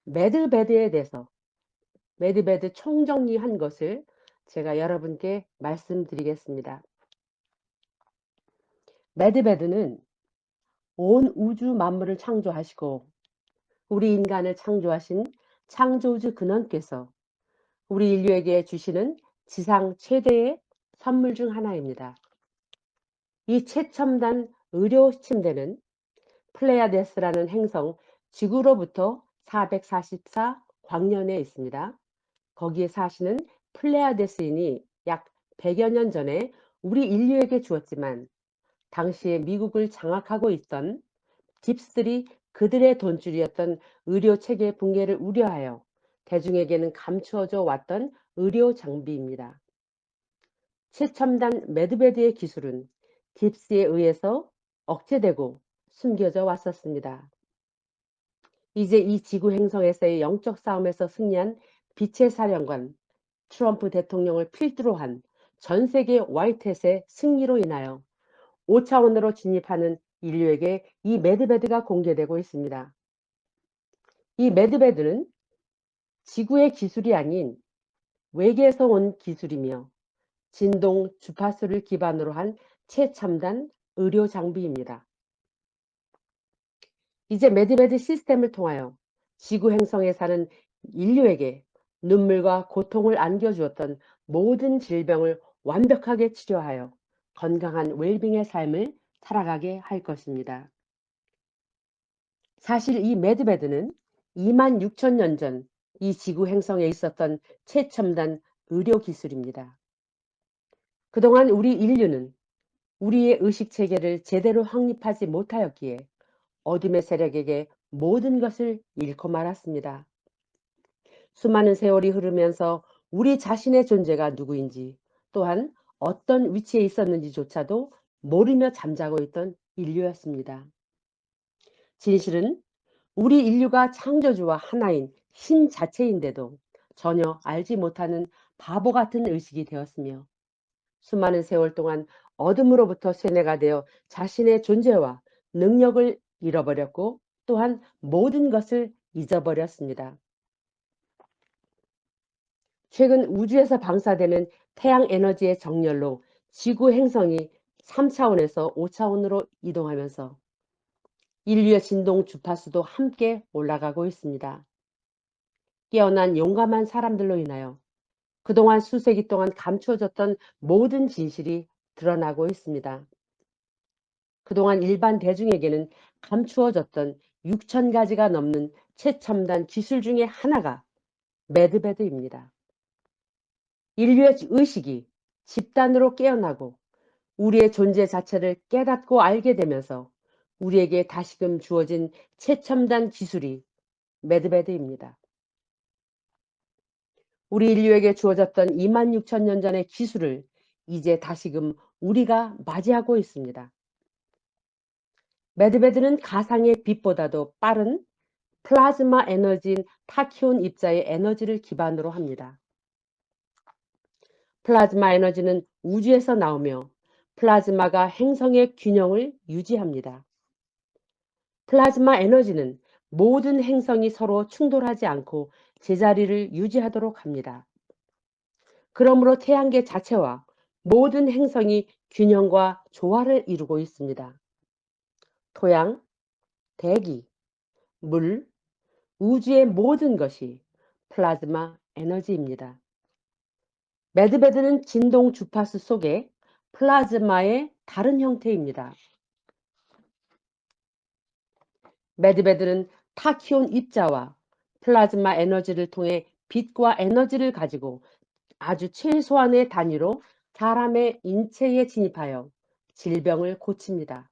매드베드에 대해서 매드베드 총정리한 것을 제가 여러분께 말씀드리겠습니다. 매드베드는 온 우주 만물을 창조하시고 우리 인간을 창조하신 창조주 근원께서 우리 인류에게 주시는 지상 최대의 선물 중 하나입니다. 이 최첨단 의료 침대는 플레이아데스라는 행성 지구로부터 444 광년에 있습니다. 거기에 사시는 플레이아데스인이 약 100여 년 전에 우리 인류에게 주었지만 당시에 미국을 장악하고 있던 딥스들이 그들의 돈줄이었던 의료 체계 붕괴를 우려하여 대중에게는 감추어져 왔던 의료 장비입니다. 최첨단 매드베드의 기술은 딥스에 의해서 억제되고 숨겨져 왔었습니다. 이제 이 지구 행성에서의 영적 싸움에서 승리한 빛의 사령관 트럼프 대통령을 필두로 한 전 세계 화이트햇의 승리로 인하여 5차원으로 진입하는 인류에게 이 매드베드가 공개되고 있습니다. 이 매드베드는 지구의 기술이 아닌 외계에서 온 기술이며 진동 주파수를 기반으로 한 최첨단 의료 장비입니다. 이제 매드베드 시스템을 통하여 지구 행성에 사는 인류에게 눈물과 고통을 안겨주었던 모든 질병을 완벽하게 치료하여 건강한 웰빙의 삶을 살아가게 할 것입니다. 사실 이 매드베드는 26,000년 전 이 지구 행성에 있었던 최첨단 의료 기술입니다. 그동안 우리 인류는 우리의 의식체계를 제대로 확립하지 못하였기에 어둠의 세력에게 모든 것을 잃고 말았습니다. 수많은 세월이 흐르면서 우리 자신의 존재가 누구인지 또한 어떤 위치에 있었는지조차도 모르며 잠자고 있던 인류였습니다. 진실은 우리 인류가 창조주와 하나인 신 자체인데도 전혀 알지 못하는 바보 같은 의식이 되었으며 수많은 세월 동안 어둠으로부터 세뇌가 되어 자신의 존재와 능력을 잃어버렸고 또한 모든 것을 잊어버렸습니다. 최근 우주에서 방사되는 태양 에너지의 정렬로 지구 행성이 3차원에서 5차원으로 이동하면서 인류의 진동 주파수도 함께 올라가고 있습니다. 깨어난 용감한 사람들로 인하여 그동안 수세기 동안 감추어졌던 모든 진실이 드러나고 있습니다. 그동안 일반 대중에게는 감추어졌던 6,000가지가 넘는 최첨단 기술 중에 하나가 매드베드입니다. 인류의 의식이 집단으로 깨어나고 우리의 존재 자체를 깨닫고 알게 되면서 우리에게 다시금 주어진 최첨단 기술이 매드베드입니다. 우리 인류에게 주어졌던 26,000년 전의 기술을 이제 다시금 우리가 맞이하고 있습니다. 매드베드는 가상의 빛보다도 빠른 플라즈마 에너지인 타키온 입자의 에너지를 기반으로 합니다. 플라즈마 에너지는 우주에서 나오며 플라즈마가 행성의 균형을 유지합니다. 플라즈마 에너지는 모든 행성이 서로 충돌하지 않고 제자리를 유지하도록 합니다. 그러므로 태양계 자체와 모든 행성이 균형과 조화를 이루고 있습니다. 토양, 대기, 물, 우주의 모든 것이 플라즈마 에너지입니다. 매드베드는 진동 주파수 속에 플라즈마의 다른 형태입니다. 매드베드는 타키온 입자와 플라즈마 에너지를 통해 빛과 에너지를 가지고 아주 최소한의 단위로 사람의 인체에 진입하여 질병을 고칩니다.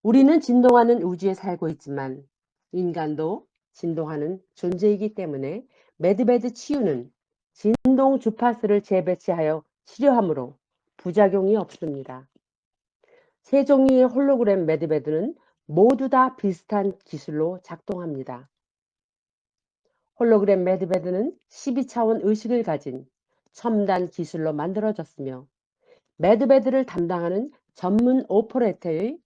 우리는 진동하는 우주에 살고 있지만 인간도 진동하는 존재이기 때문에 매드베드 치유는 진동 주파수를 재배치하여 치료하므로 부작용이 없습니다. 세 종류의 홀로그램 매드베드는 모두 다 비슷한 기술로 작동합니다. 홀로그램 매드베드는 12차원 의식을 가진 첨단 기술로 만들어졌으며 매드베드를 담당하는 전문 오퍼레이터의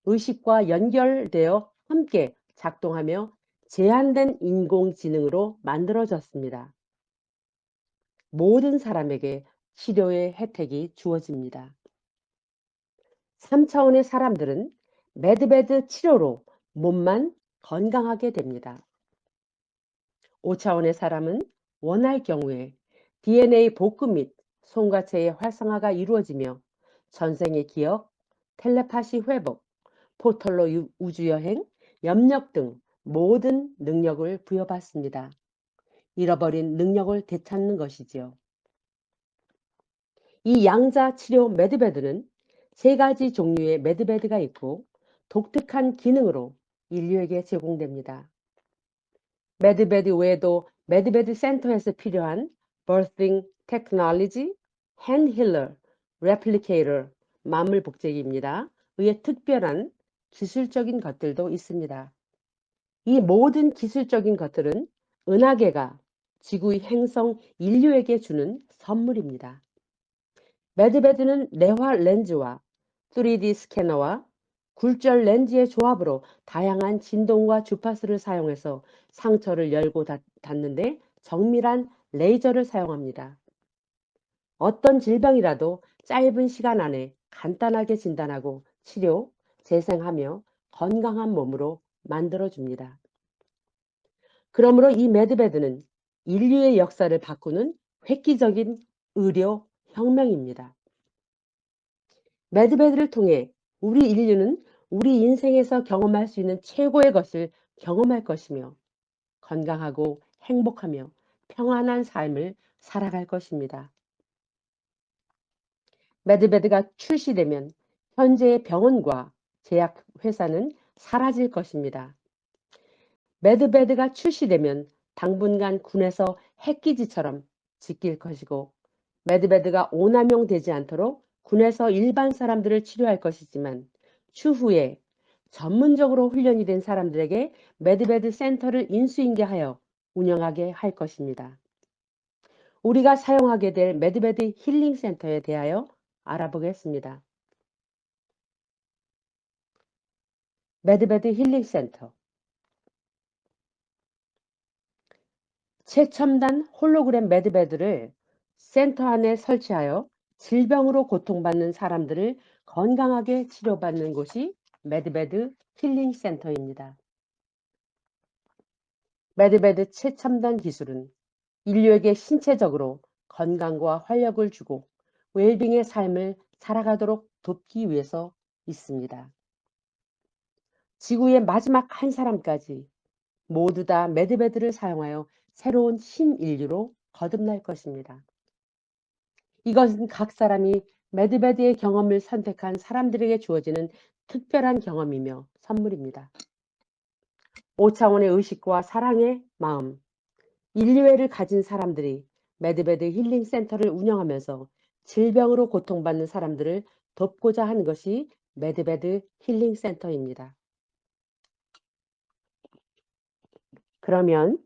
의식과 연결되어 함께 작동하며 제한된 인공지능으로 만들어졌습니다. 모든 사람에게 치료의 혜택이 주어집니다. 3차원의 사람들은 매드베드 치료로 몸만 건강하게 됩니다. 5차원의 사람은 원할 경우에 DNA 복구 및 송가체의 활성화가 이루어지며 전생의 기억, 텔레파시 회복, 포털로 우주여행, 염력 등 모든 능력을 부여받습니다. 잃어버린 능력을 되찾는 것이지요. 이 양자 치료 매드베드는 3가지 종류의 매드베드가 있고 독특한 기능으로 인류에게 제공됩니다. 매드베드 외에도 매드베드 센터에서 필요한 birthing technology, hand healer, replicator, 만물 복제기입니다. 의의 특별한 기술적인 것들도 있습니다. 이 모든 기술적인 것들은 은하계가 지구의 행성 인류에게 주는 선물입니다. 매드베드는 내화 렌즈와 3D 스캐너와 굴절 렌즈의 조합으로 다양한 진동과 주파수를 사용해서 상처를 열고 닫는데 정밀한 레이저를 사용합니다. 어떤 질병이라도 짧은 시간 안에 간단하게 진단하고 치료, 재생하며 건강한 몸으로 만들어줍니다. 그러므로 이 매드베드는 인류의 역사를 바꾸는 획기적인 의료 혁명입니다. 매드베드를 통해 우리 인류는 우리 인생에서 경험할 수 있는 최고의 것을 경험할 것이며 건강하고 행복하며 평안한 삶을 살아갈 것입니다. 매드베드가 출시되면 현재의 병원과 제약회사는 사라질 것입니다. 매드베드가 출시되면 당분간 군에서 핵기지처럼 지킬 것이고 매드베드가 오남용되지 않도록 군에서 일반 사람들을 치료할 것이지만 추후에 전문적으로 훈련이 된 사람들에게 매드베드 센터를 인수인계하여 운영하게 할 것입니다. 우리가 사용하게 될 매드베드 힐링 센터에 대하여 알아보겠습니다. 매드베드 힐링 센터 최첨단 홀로그램 매드베드를 센터 안에 설치하여 질병으로 고통받는 사람들을 건강하게 치료받는 곳이 매드베드 힐링 센터입니다. 매드베드 최첨단 기술은 인류에게 신체적으로 건강과 활력을 주고 웰빙의 삶을 살아가도록 돕기 위해서 있습니다. 지구의 마지막 한 사람까지 모두 다 매드베드를 사용하여 새로운 신인류로 거듭날 것입니다. 이것은 각 사람이 매드베드의 경험을 선택한 사람들에게 주어지는 특별한 경험이며 선물입니다. 5차원의 의식과 사랑의 마음, 인류애를 가진 사람들이 매드베드 힐링 센터를 운영하면서 질병으로 고통받는 사람들을 돕고자 하는 것이 매드베드 힐링 센터입니다. 그러면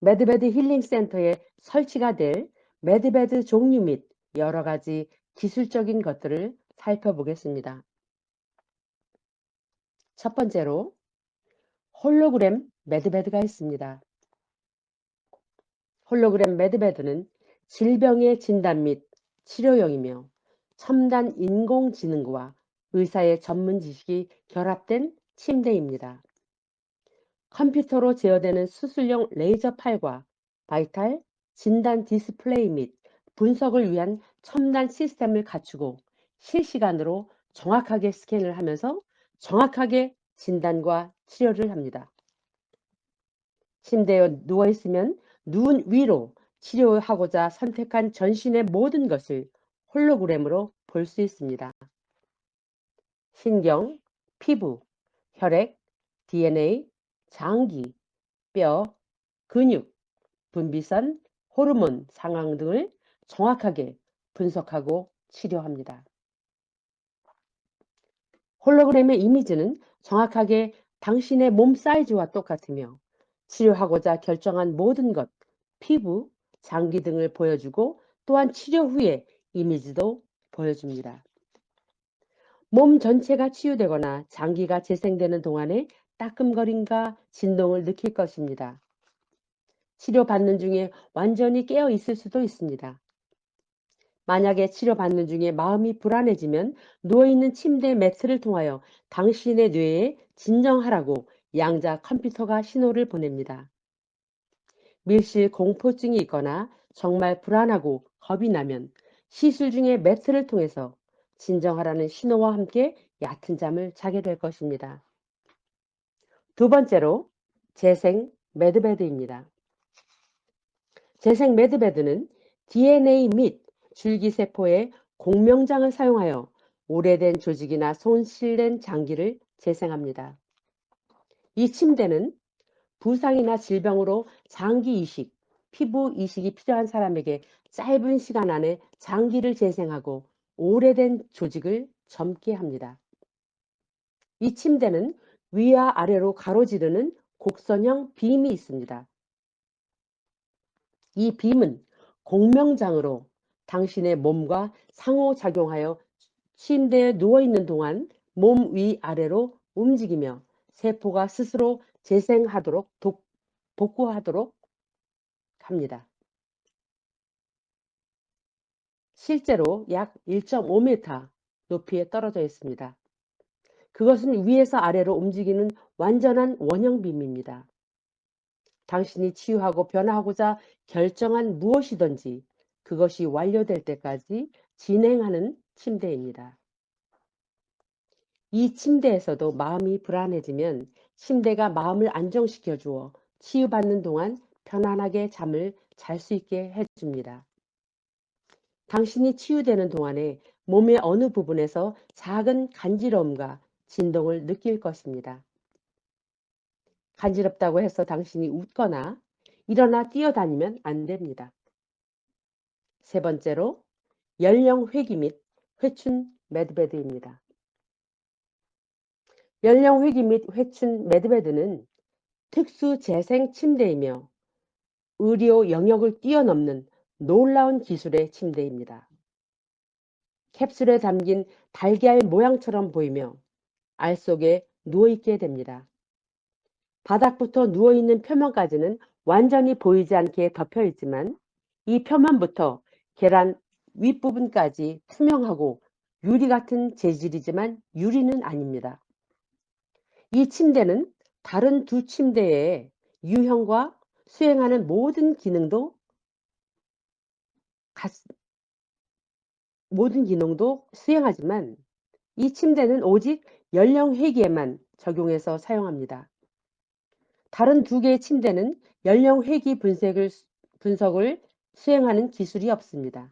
매드베드 힐링 센터에 설치가 될 매드베드 종류 및 여러 가지 기술적인 것들을 살펴보겠습니다. 첫 번째로 홀로그램 매드베드가 있습니다. 홀로그램 매드베드는 질병의 진단 및 치료용이며 첨단 인공지능과 의사의 전문 지식이 결합된 침대입니다. 컴퓨터로 제어되는 수술용 레이저 팔과 바이탈, 진단 디스플레이 및 분석을 위한 첨단 시스템을 갖추고 실시간으로 정확하게 스캔을 하면서 정확하게 진단과 치료를 합니다. 침대에 누워있으면 눈 위로 치료하고자 선택한 전신의 모든 것을 홀로그램으로 볼 수 있습니다. 신경, 피부, 혈액, DNA, 장기, 뼈, 근육, 분비선, 호르몬 상황 등을 정확하게 분석하고 치료합니다. 홀로그램의 이미지는 정확하게 당신의 몸 사이즈와 똑같으며 치료하고자 결정한 모든 것, 피부, 장기 등을 보여주고 또한 치료 후의 이미지도 보여줍니다. 몸 전체가 치유되거나 장기가 재생되는 동안에 따끔거림과 진동을 느낄 것입니다. 치료받는 중에 완전히 깨어 있을 수도 있습니다. 만약에 치료받는 중에 마음이 불안해지면 누워있는 침대 매트를 통하여 당신의 뇌에 진정하라고 양자 컴퓨터가 신호를 보냅니다. 밀실 공포증이 있거나 정말 불안하고 겁이 나면 시술 중에 매트를 통해서 진정하라는 신호와 함께 얕은 잠을 자게 될 것입니다. 두 번째로 재생 매드베드입니다. 재생 매드베드는 DNA 및 줄기세포의 공명장을 사용하여 오래된 조직이나 손실된 장기를 재생합니다. 이 침대는 부상이나 질병으로 장기 이식, 피부 이식이 필요한 사람에게 짧은 시간 안에 장기를 재생하고 오래된 조직을 젊게 합니다. 이 침대는 위와 아래로 가로지르는 곡선형 빔이 있습니다. 이 빔은 공명장으로 당신의 몸과 상호작용하여 침대에 누워있는 동안 몸 위아래로 움직이며 세포가 스스로 재생하도록 복구하도록 합니다. 실제로 약 1.5m 높이에 떨어져 있습니다. 그것은 위에서 아래로 움직이는 완전한 원형빔입니다. 당신이 치유하고 변화하고자 결정한 무엇이든지 그것이 완료될 때까지 진행하는 침대입니다. 이 침대에서도 마음이 불안해지면 침대가 마음을 안정시켜 주어 치유받는 동안 편안하게 잠을 잘 수 있게 해줍니다. 당신이 치유되는 동안에 몸의 어느 부분에서 작은 간지러움과 진동을 느낄 것입니다. 간지럽다고 해서 당신이 웃거나 일어나 뛰어다니면 안 됩니다. 세 번째로 연령 회귀 및 회춘 매드베드입니다. 연령 회귀 및 회춘 매드베드는 특수 재생 침대이며 의료 영역을 뛰어넘는 놀라운 기술의 침대입니다. 캡슐에 담긴 달걀 모양처럼 보이며 알 속에 누워있게 됩니다. 바닥부터 누워있는 표면까지는 완전히 보이지 않게 덮여 있지만 이 표면부터 계란 윗부분까지 투명하고 유리 같은 재질이지만 유리는 아닙니다. 이 침대는 다른 두 침대의 유형과 수행하는 모든 기능도 수행하지만 이 침대는 오직 연령 회귀에만 적용해서 사용합니다. 다른 두 개의 침대는 연령 회귀 분석을 수행하는 기술이 없습니다.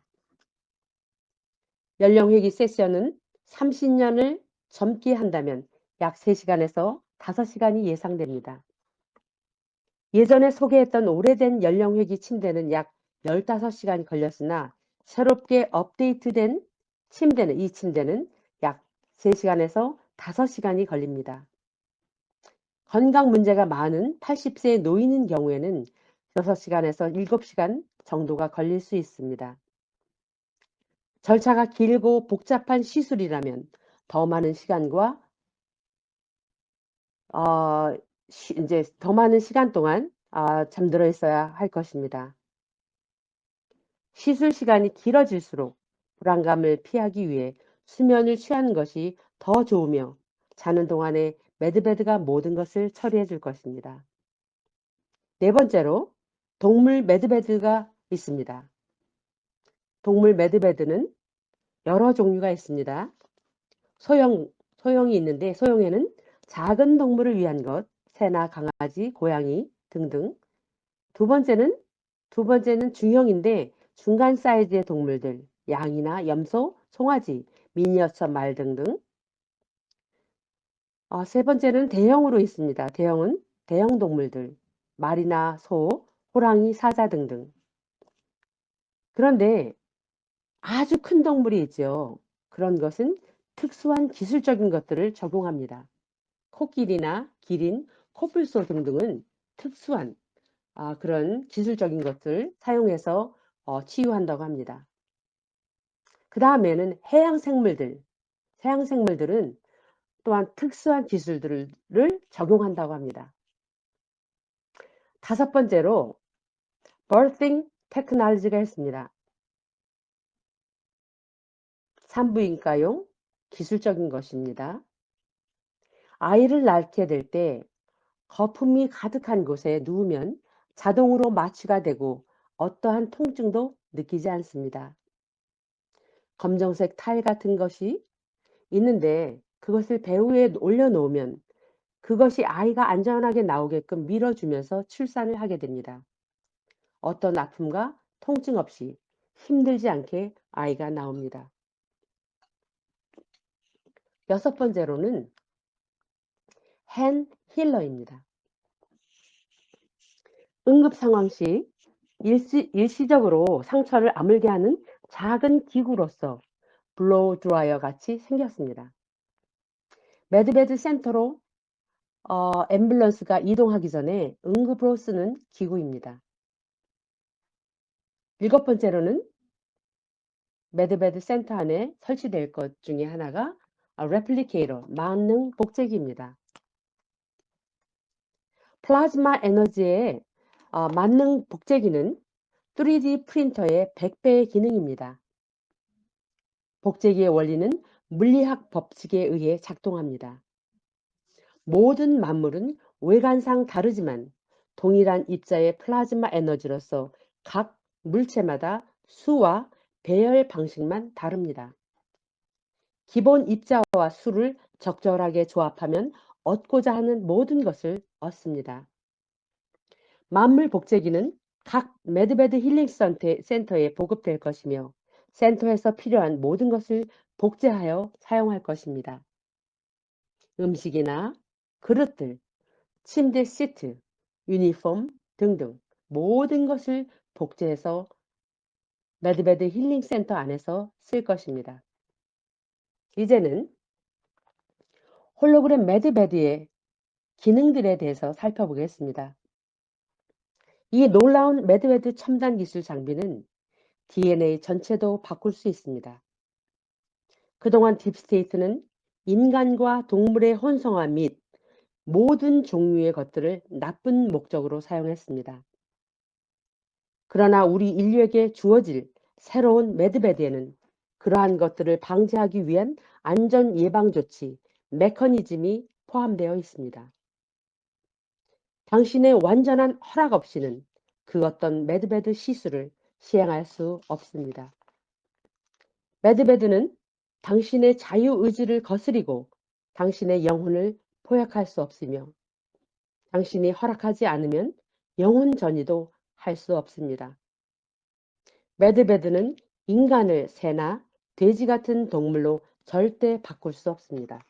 연령 회귀 세션은 30년을 젊게 한다면 약 3시간에서 5시간이 예상됩니다. 예전에 소개했던 오래된 연령 회귀 침대는 약 15시간이 걸렸으나 새롭게 업데이트된 이 침대는 약 3시간에서 5시간이 걸립니다. 건강 문제가 많은 80세 노인인 경우에는 6시간에서 7시간 정도가 걸릴 수 있습니다. 절차가 길고 복잡한 시술이라면 더 많은 시간과 이제 더 많은 시간 동안 잠들어 있어야 할 것입니다. 시술 시간이 길어질수록 불안감을 피하기 위해 수면을 취하는 것이 더 좋으며 자는 동안에 매드베드가 모든 것을 처리해 줄 것입니다. 네 번째로 동물 매드베드가 있습니다. 동물 매드베드는 여러 종류가 있습니다. 소형이 있는데 소형에는 작은 동물을 위한 것, 새나 강아지, 고양이 등등. 두 번째는 중형인데 중간 사이즈의 동물들, 양이나 염소, 송아지, 미니어처 말 등등. 세 번째는 대형으로 있습니다. 대형은 대형 동물들, 말이나 소, 호랑이, 사자 등등. 그런데 아주 큰 동물이 있죠. 그런 것은 특수한 기술적인 것들을 적용합니다. 코끼리나 기린, 코뿔소 등등은 특수한 그런 기술적인 것을 사용해서 치유한다고 합니다. 그 다음에는 해양 생물들은 또한 특수한 기술들을 적용한다고 합니다. 5번째로 birthing technology가 있습니다. 산부인과용 기술적인 것입니다. 아이를 낳게 될 때 거품이 가득한 곳에 누우면 자동으로 마취가 되고 어떠한 통증도 느끼지 않습니다. 검정색 타일 같은 것이 있는데 그것을 배후에 올려놓으면 그것이 아이가 안전하게 나오게끔 밀어주면서 출산을 하게 됩니다. 어떤 아픔과 통증 없이 힘들지 않게 아이가 나옵니다. 6번째로는 핸 힐러입니다. 응급 상황 시 일시적으로 상처를 아물게 하는 작은 기구로서 블로우 드라이어 같이 생겼습니다. 매드베드 센터로 앰뷸런스가 이동하기 전에 응급으로 쓰는 기구입니다. 7번째로는 매드베드 센터 안에 설치될 것 중에 하나가 레플리케이터, 만능 복제기입니다. 플라즈마 에너지의 만능 복제기는 3D 프린터의 100배의 기능입니다. 복제기의 원리는 물리학 법칙에 의해 작동합니다. 모든 만물은 외관상 다르지만 동일한 입자의 플라즈마 에너지로서 각 물체마다 수와 배열 방식만 다릅니다. 기본 입자와 수를 적절하게 조합하면 얻고자 하는 모든 것을 얻습니다. 만물 복제기는 각 매드베드 힐링 센터에 보급될 것이며 센터에서 필요한 모든 것을 복제하여 사용할 것입니다. 음식이나 그릇들, 침대 시트, 유니폼 등등 모든 것을 복제해서 매드베드 힐링 센터 안에서 쓸 것입니다. 이제는 홀로그램 매드베드의 기능들에 대해서 살펴보겠습니다. 이 놀라운 매드베드 첨단 기술 장비는 DNA 전체도 바꿀 수 있습니다. 그동안 딥스테이트는 인간과 동물의 혼성화 및 모든 종류의 것들을 나쁜 목적으로 사용했습니다. 그러나 우리 인류에게 주어질 새로운 매드베드에는 그러한 것들을 방지하기 위한 안전 예방 조치, 메커니즘이 포함되어 있습니다. 당신의 완전한 허락 없이는 그 어떤 매드베드 시술을 시행할 수 없습니다. 매드베드는 당신의 자유의지를 거스리고 당신의 영혼을 포획할 수 없으며 당신이 허락하지 않으면 영혼 전이도 할 수 없습니다. 매드베드는 인간을 새나 돼지 같은 동물로 절대 바꿀 수 없습니다.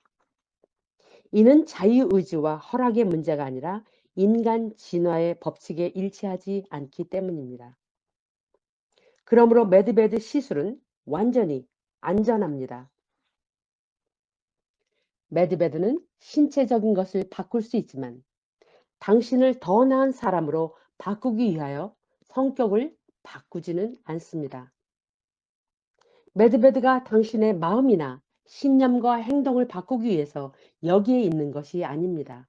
이는 자유의지와 허락의 문제가 아니라 인간 진화의 법칙에 일치하지 않기 때문입니다. 그러므로 매드베드 시술은 완전히 안전합니다. 매드베드는 신체적인 것을 바꿀 수 있지만 당신을 더 나은 사람으로 바꾸기 위하여 성격을 바꾸지는 않습니다. 매드베드가 당신의 마음이나 신념과 행동을 바꾸기 위해서 여기에 있는 것이 아닙니다.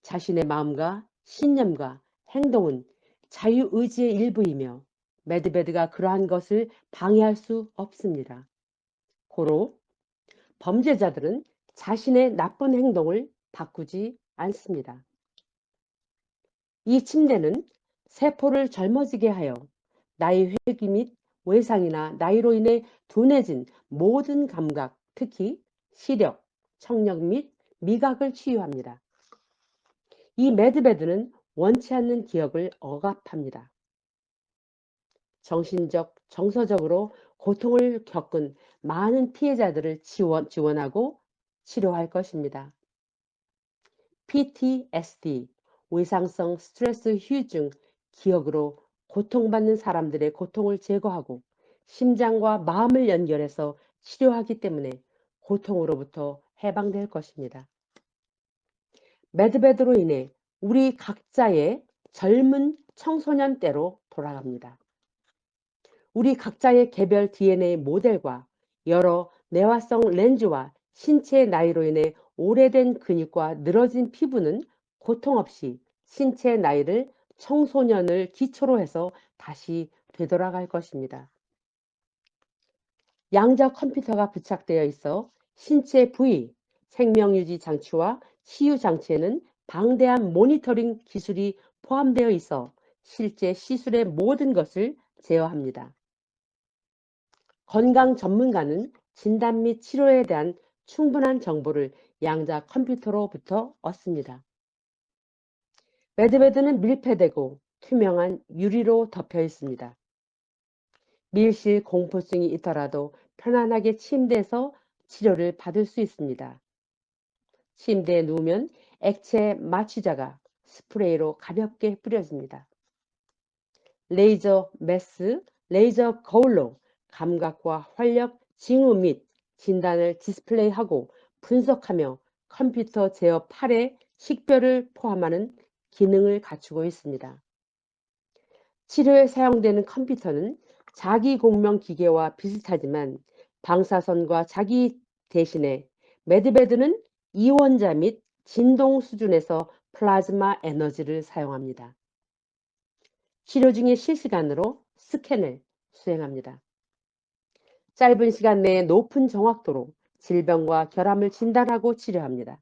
자신의 마음과 신념과 행동은 자유의지의 일부이며 매드베드가 그러한 것을 방해할 수 없습니다. 고로 범죄자들은 자신의 나쁜 행동을 바꾸지 않습니다. 이 침대는 세포를 젊어지게 하여 나의 회귀 및 외상이나 나이로 인해 둔해진 모든 감각, 특히 시력, 청력 및 미각을 치유합니다. 이 매드베드는 원치 않는 기억을 억압합니다. 정신적, 정서적으로 고통을 겪은 많은 피해자들을 지원하고 치료할 것입니다. PTSD, 외상성 스트레스 후유증, 기억으로 고통받는 사람들의 고통을 제거하고 심장과 마음을 연결해서 치료하기 때문에 고통으로부터 해방될 것입니다. 매드베드로 인해 우리 각자의 젊은 청소년 때로 돌아갑니다. 우리 각자의 개별 DNA 모델과 여러 내화성 렌즈와 신체의 나이로 인해 오래된 근육과 늘어진 피부는 고통 없이 신체의 나이를 청소년을 기초로 해서 다시 되돌아갈 것입니다. 양자 컴퓨터가 부착되어 있어 신체 부위, 생명유지 장치와 치유 장치에는 방대한 모니터링 기술이 포함되어 있어 실제 시술의 모든 것을 제어합니다. 건강 전문가는 진단 및 치료에 대한 충분한 정보를 양자 컴퓨터로부터 얻습니다. 매드베드는 밀폐되고 투명한 유리로 덮여 있습니다. 밀실 공포증이 있더라도 편안하게 침대에서 치료를 받을 수 있습니다. 침대에 누우면 액체 마취자가 스프레이로 가볍게 뿌려집니다. 레이저 메스, 레이저 거울로 감각과 활력, 징후 및 진단을 디스플레이하고 분석하며 컴퓨터 제어 8의 식별을 포함하는 기능을 갖추고 있습니다. 치료에 사용되는 컴퓨터는 자기 공명 기계와 비슷하지만 방사선과 자기 대신에 매드베드는 이원자 및 진동 수준에서 플라즈마 에너지를 사용합니다. 치료 중에 실시간으로 스캔을 수행합니다. 짧은 시간 내에 높은 정확도로 질병과 결함을 진단하고 치료합니다.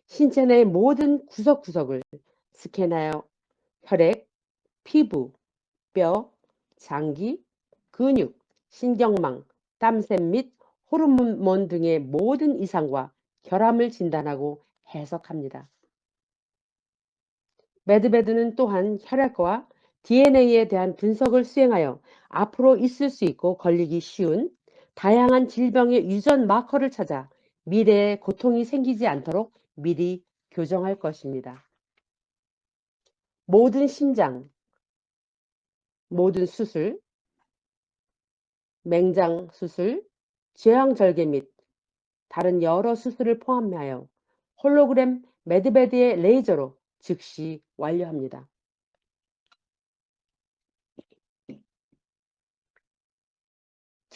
신체 내 모든 구석구석을 스캔하여 혈액, 피부, 뼈, 장기, 근육, 신경망, 땀샘 및 호르몬 등의 모든 이상과 결함을 진단하고 해석합니다. 매드베드는 또한 혈액과 DNA에 대한 분석을 수행하여 앞으로 있을 수 있고 걸리기 쉬운 다양한 질병의 유전 마커를 찾아 미래에 고통이 생기지 않도록 미리 교정할 것입니다. 모든 심장, 모든 수술, 맹장 수술, 궤양절개 및 다른 여러 수술을 포함하여 홀로그램 매드베드의 레이저로 즉시 완료합니다.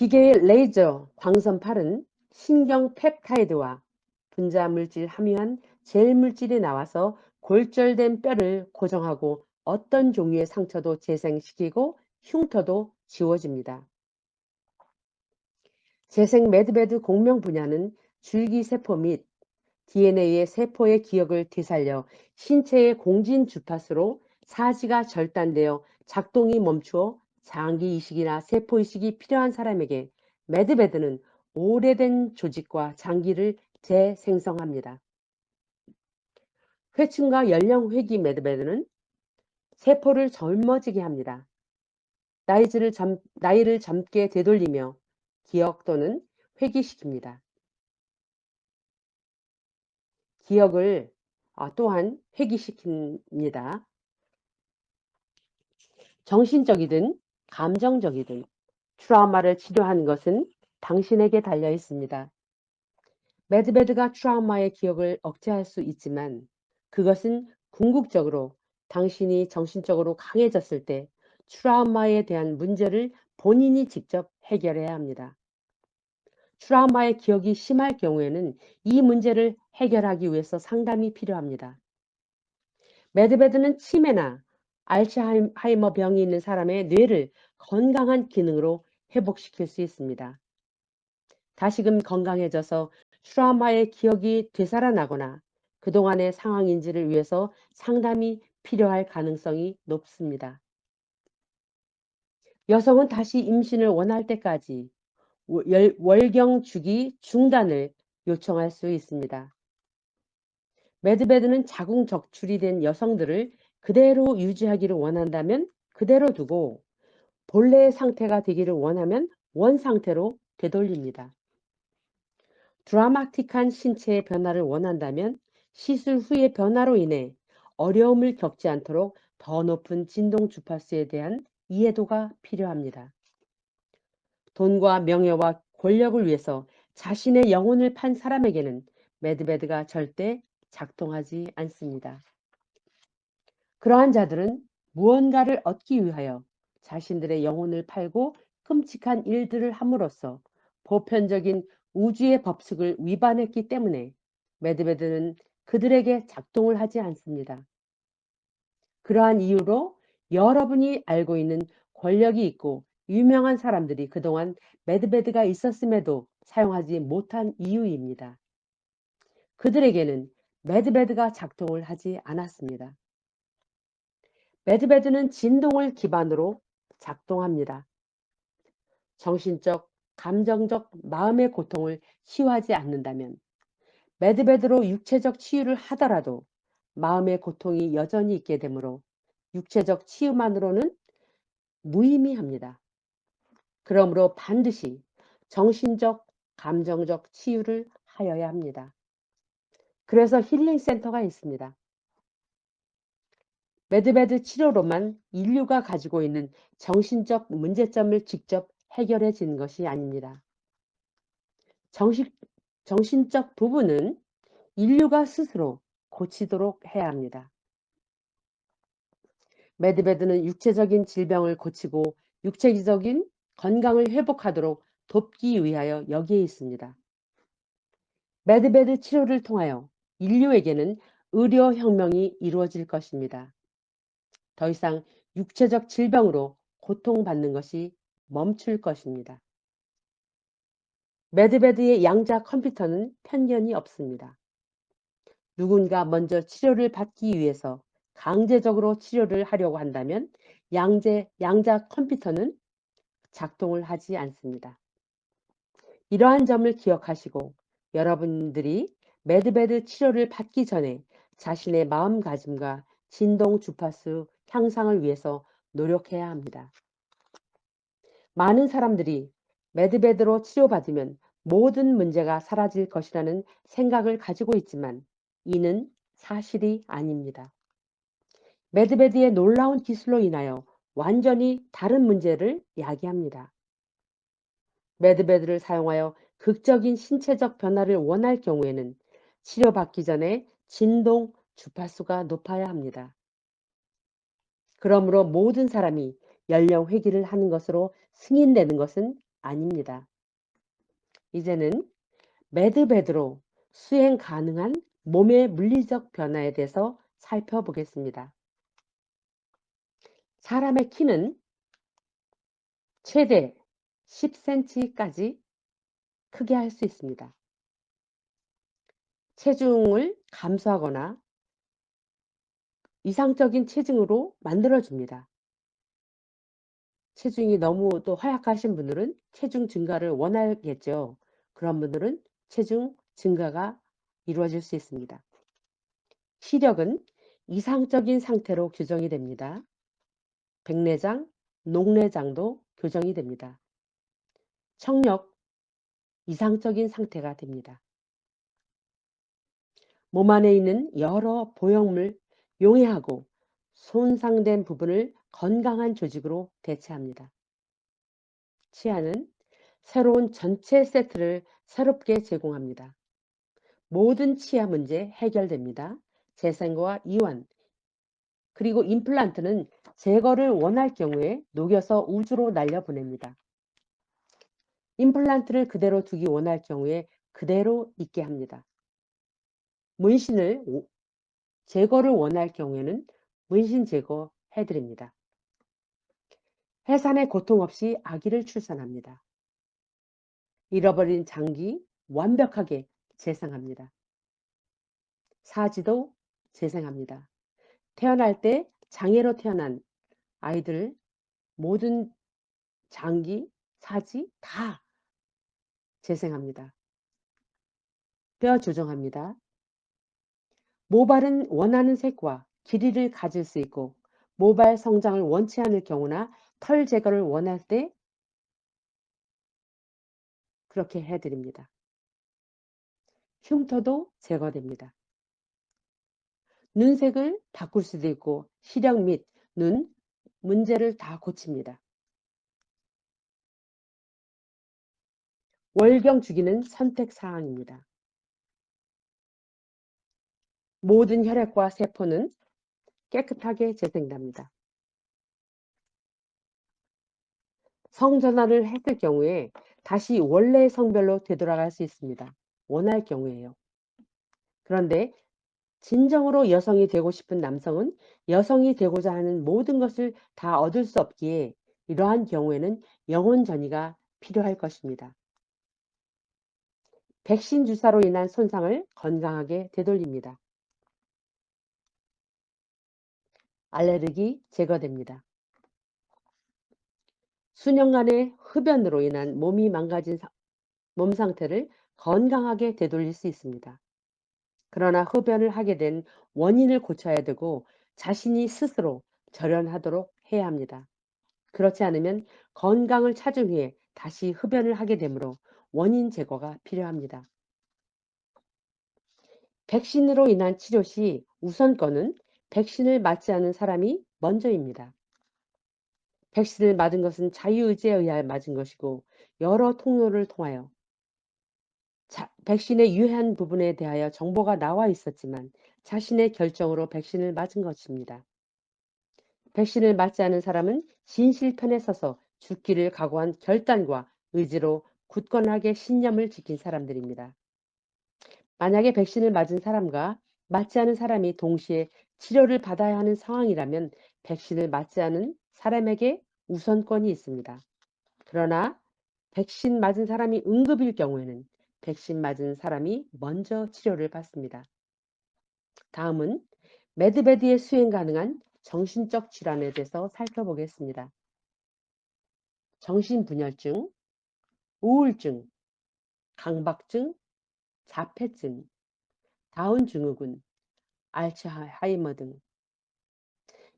기계의 레이저 광선팔은 신경 펩타이드와 분자 물질 함유한 젤 물질이 나와서 골절된 뼈를 고정하고 어떤 종류의 상처도 재생시키고 흉터도 지워집니다. 재생 매드베드 공명 분야는 줄기세포 및 DNA의 세포의 기억을 되살려 신체의 공진 주파수로 사지가 절단되어 작동이 멈추어 장기 이식이나 세포 이식이 필요한 사람에게 매드베드는 오래된 조직과 장기를 재생성합니다. 회춘과 연령 회귀 매드베드는 세포를 젊어지게 합니다. 나이를 젊게 되돌리며 기억 또는 회귀시킵니다. 기억을 또한 회귀시킵니다. 정신적이든 감정적이든 트라우마를 치료하는 것은 당신에게 달려 있습니다. 매드베드가 트라우마의 기억을 억제할 수 있지만 그것은 궁극적으로 당신이 정신적으로 강해졌을 때 트라우마에 대한 문제를 본인이 직접 해결해야 합니다. 트라우마의 기억이 심할 경우에는 이 문제를 해결하기 위해서 상담이 필요합니다. 매드베드는 치매나 알츠하이머 병이 있는 사람의 뇌를 건강한 기능으로 회복시킬 수 있습니다. 다시금 건강해져서 트라우마의 기억이 되살아나거나 그동안의 상황인지를 위해서 상담이 필요할 가능성이 높습니다. 여성은 다시 임신을 원할 때까지 월경 주기 중단을 요청할 수 있습니다. 매드베드는 자궁 적출이 된 여성들을 그대로 유지하기를 원한다면 그대로 두고 본래의 상태가 되기를 원하면 원 상태로 되돌립니다. 드라마틱한 신체의 변화를 원한다면 시술 후의 변화로 인해 어려움을 겪지 않도록 더 높은 진동 주파수에 대한 이해도가 필요합니다. 돈과 명예와 권력을 위해서 자신의 영혼을 판 사람에게는 매드베드가 절대 작동하지 않습니다. 그러한 자들은 무언가를 얻기 위하여 자신들의 영혼을 팔고 끔찍한 일들을 함으로써 보편적인 우주의 법칙을 위반했기 때문에 매드베드는 그들에게 작동을 하지 않습니다. 그러한 이유로 여러분이 알고 있는 권력이 있고 유명한 사람들이 그동안 매드베드가 있었음에도 사용하지 못한 이유입니다. 그들에게는 매드베드가 작동을 하지 않았습니다. 매드베드는 진동을 기반으로 작동합니다. 정신적, 감정적, 마음의 고통을 치유하지 않는다면 매드베드로 육체적 치유를 하더라도 마음의 고통이 여전히 있게 되므로 육체적 치유만으로는 무의미합니다. 그러므로 반드시 정신적, 감정적 치유를 하여야 합니다. 그래서 힐링센터가 있습니다. 매드베드 치료로만 인류가 가지고 있는 정신적 문제점을 직접 해결해 지는 것이 아닙니다. 정신적 부분은 인류가 스스로 고치도록 해야 합니다. 매드베드는 육체적인 질병을 고치고 육체적인 건강을 회복하도록 돕기 위하여 여기에 있습니다. 매드베드 치료를 통하여 인류에게는 의료혁명이 이루어질 것입니다. 더 이상 육체적 질병으로 고통받는 것이 멈출 것입니다. 매드베드의 양자 컴퓨터는 편견이 없습니다. 누군가 먼저 치료를 받기 위해서 강제적으로 치료를 하려고 한다면 양자 컴퓨터는 작동을 하지 않습니다. 이러한 점을 기억하시고 여러분들이 매드베드 치료를 받기 전에 자신의 마음가짐과 진동 주파수 향상을 위해서 노력해야 합니다. 많은 사람들이 매드베드로 치료받으면 모든 문제가 사라질 것이라는 생각을 가지고 있지만 이는 사실이 아닙니다. 매드베드의 놀라운 기술로 인하여 완전히 다른 문제를 야기합니다. 매드베드를 사용하여 극적인 신체적 변화를 원할 경우에는 치료받기 전에 진동 주파수가 높아야 합니다. 그러므로 모든 사람이 연령 회귀를 하는 것으로 승인되는 것은 아닙니다. 이제는 매드베드로 수행 가능한 몸의 물리적 변화에 대해서 살펴보겠습니다. 사람의 키는 최대 10cm까지 크게 할 수 있습니다. 체중을 감소하거나 이상적인 체중으로 만들어줍니다. 체중이 너무 또 허약하신 분들은 체중 증가를 원하겠죠. 그런 분들은 체중 증가가 이루어질 수 있습니다. 시력은 이상적인 상태로 교정이 됩니다. 백내장, 녹내장도 교정이 됩니다. 청력, 이상적인 상태가 됩니다. 몸 안에 있는 여러 보형물 용해하고 손상된 부분을 건강한 조직으로 대체합니다. 치아는 새로운 전체 세트를 새롭게 제공합니다. 모든 치아 문제 해결됩니다. 재생과 이완, 그리고 임플란트는 제거를 원할 경우에 녹여서 우주로 날려보냅니다. 임플란트를 그대로 두기 원할 경우에 그대로 있게 합니다. 문신을 제거를 원할 경우에는 문신 제거해드립니다. 해산의 고통 없이 아기를 출산합니다. 잃어버린 장기 완벽하게 재생합니다. 사지도 재생합니다. 태어날 때 장애로 태어난 아이들 모든 장기, 사지 다 재생합니다. 뼈 조정합니다. 모발은 원하는 색과 길이를 가질 수 있고 모발 성장을 원치 않을 경우나 털 제거를 원할 때 그렇게 해드립니다. 흉터도 제거됩니다. 눈색을 바꿀 수도 있고 시력 및 눈 문제를 다 고칩니다. 월경 주기는 선택 사항입니다. 모든 혈액과 세포는 깨끗하게 재생됩니다. 성전환을 했을 경우에 다시 원래의 성별로 되돌아갈 수 있습니다. 원할 경우에요. 그런데 진정으로 여성이 되고 싶은 남성은 여성이 되고자 하는 모든 것을 다 얻을 수 없기에 이러한 경우에는 영혼 전이가 필요할 것입니다. 백신 주사로 인한 손상을 건강하게 되돌립니다. 알레르기 제거됩니다. 수년간의 흡연으로 인한 몸이 망가진 몸 상태를 건강하게 되돌릴 수 있습니다. 그러나 흡연을 하게 된 원인을 고쳐야 되고 자신이 스스로 절연하도록 해야 합니다. 그렇지 않으면 건강을 찾은 후에 다시 흡연을 하게 되므로 원인 제거가 필요합니다. 백신으로 인한 치료 시 우선권은 백신을 맞지 않은 사람이 먼저입니다. 백신을 맞은 것은 자유의지에 의하여 맞은 것이고 여러 통로를 통하여 백신의 유해한 부분에 대하여 정보가 나와 있었지만 자신의 결정으로 백신을 맞은 것입니다. 백신을 맞지 않은 사람은 진실편에 서서 죽기를 각오한 결단과 의지로 굳건하게 신념을 지킨 사람들입니다. 만약에 백신을 맞은 사람과 맞지 않은 사람이 동시에 치료를 받아야 하는 상황이라면 백신을 맞지 않은 사람에게 우선권이 있습니다. 그러나 백신 맞은 사람이 응급일 경우에는 백신 맞은 사람이 먼저 치료를 받습니다. 다음은 메드베드에 수행 가능한 정신적 질환에 대해서 살펴보겠습니다. 정신분열증, 우울증, 강박증, 자폐증, 다운증후군, 알츠하이머 등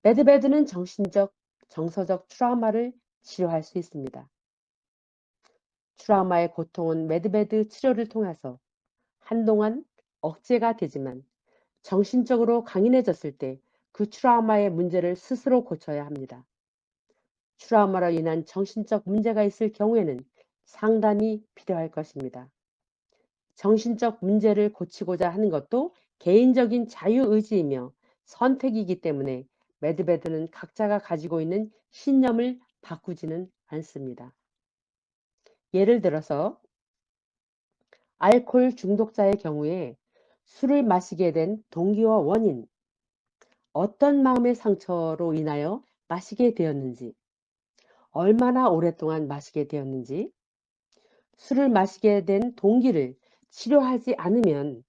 메드베드는 정신적, 정서적 트라우마를 치료할 수 있습니다. 트라우마의 고통은 메드베드 치료를 통해서 한동안 억제가 되지만 정신적으로 강인해졌을 때 그 트라우마의 문제를 스스로 고쳐야 합니다. 트라우마로 인한 정신적 문제가 있을 경우에는 상담이 필요할 것입니다. 정신적 문제를 고치고자 하는 것도 개인적인 자유의지이며 선택이기 때문에 메드베드는 각자가 가지고 있는 신념을 바꾸지는 않습니다. 예를 들어서 알코올 중독자의 경우에 술을 마시게 된 동기와 원인, 어떤 마음의 상처로 인하여 마시게 되었는지, 얼마나 오랫동안 마시게 되었는지, 술을 마시게 된 동기를 치료하지 않으면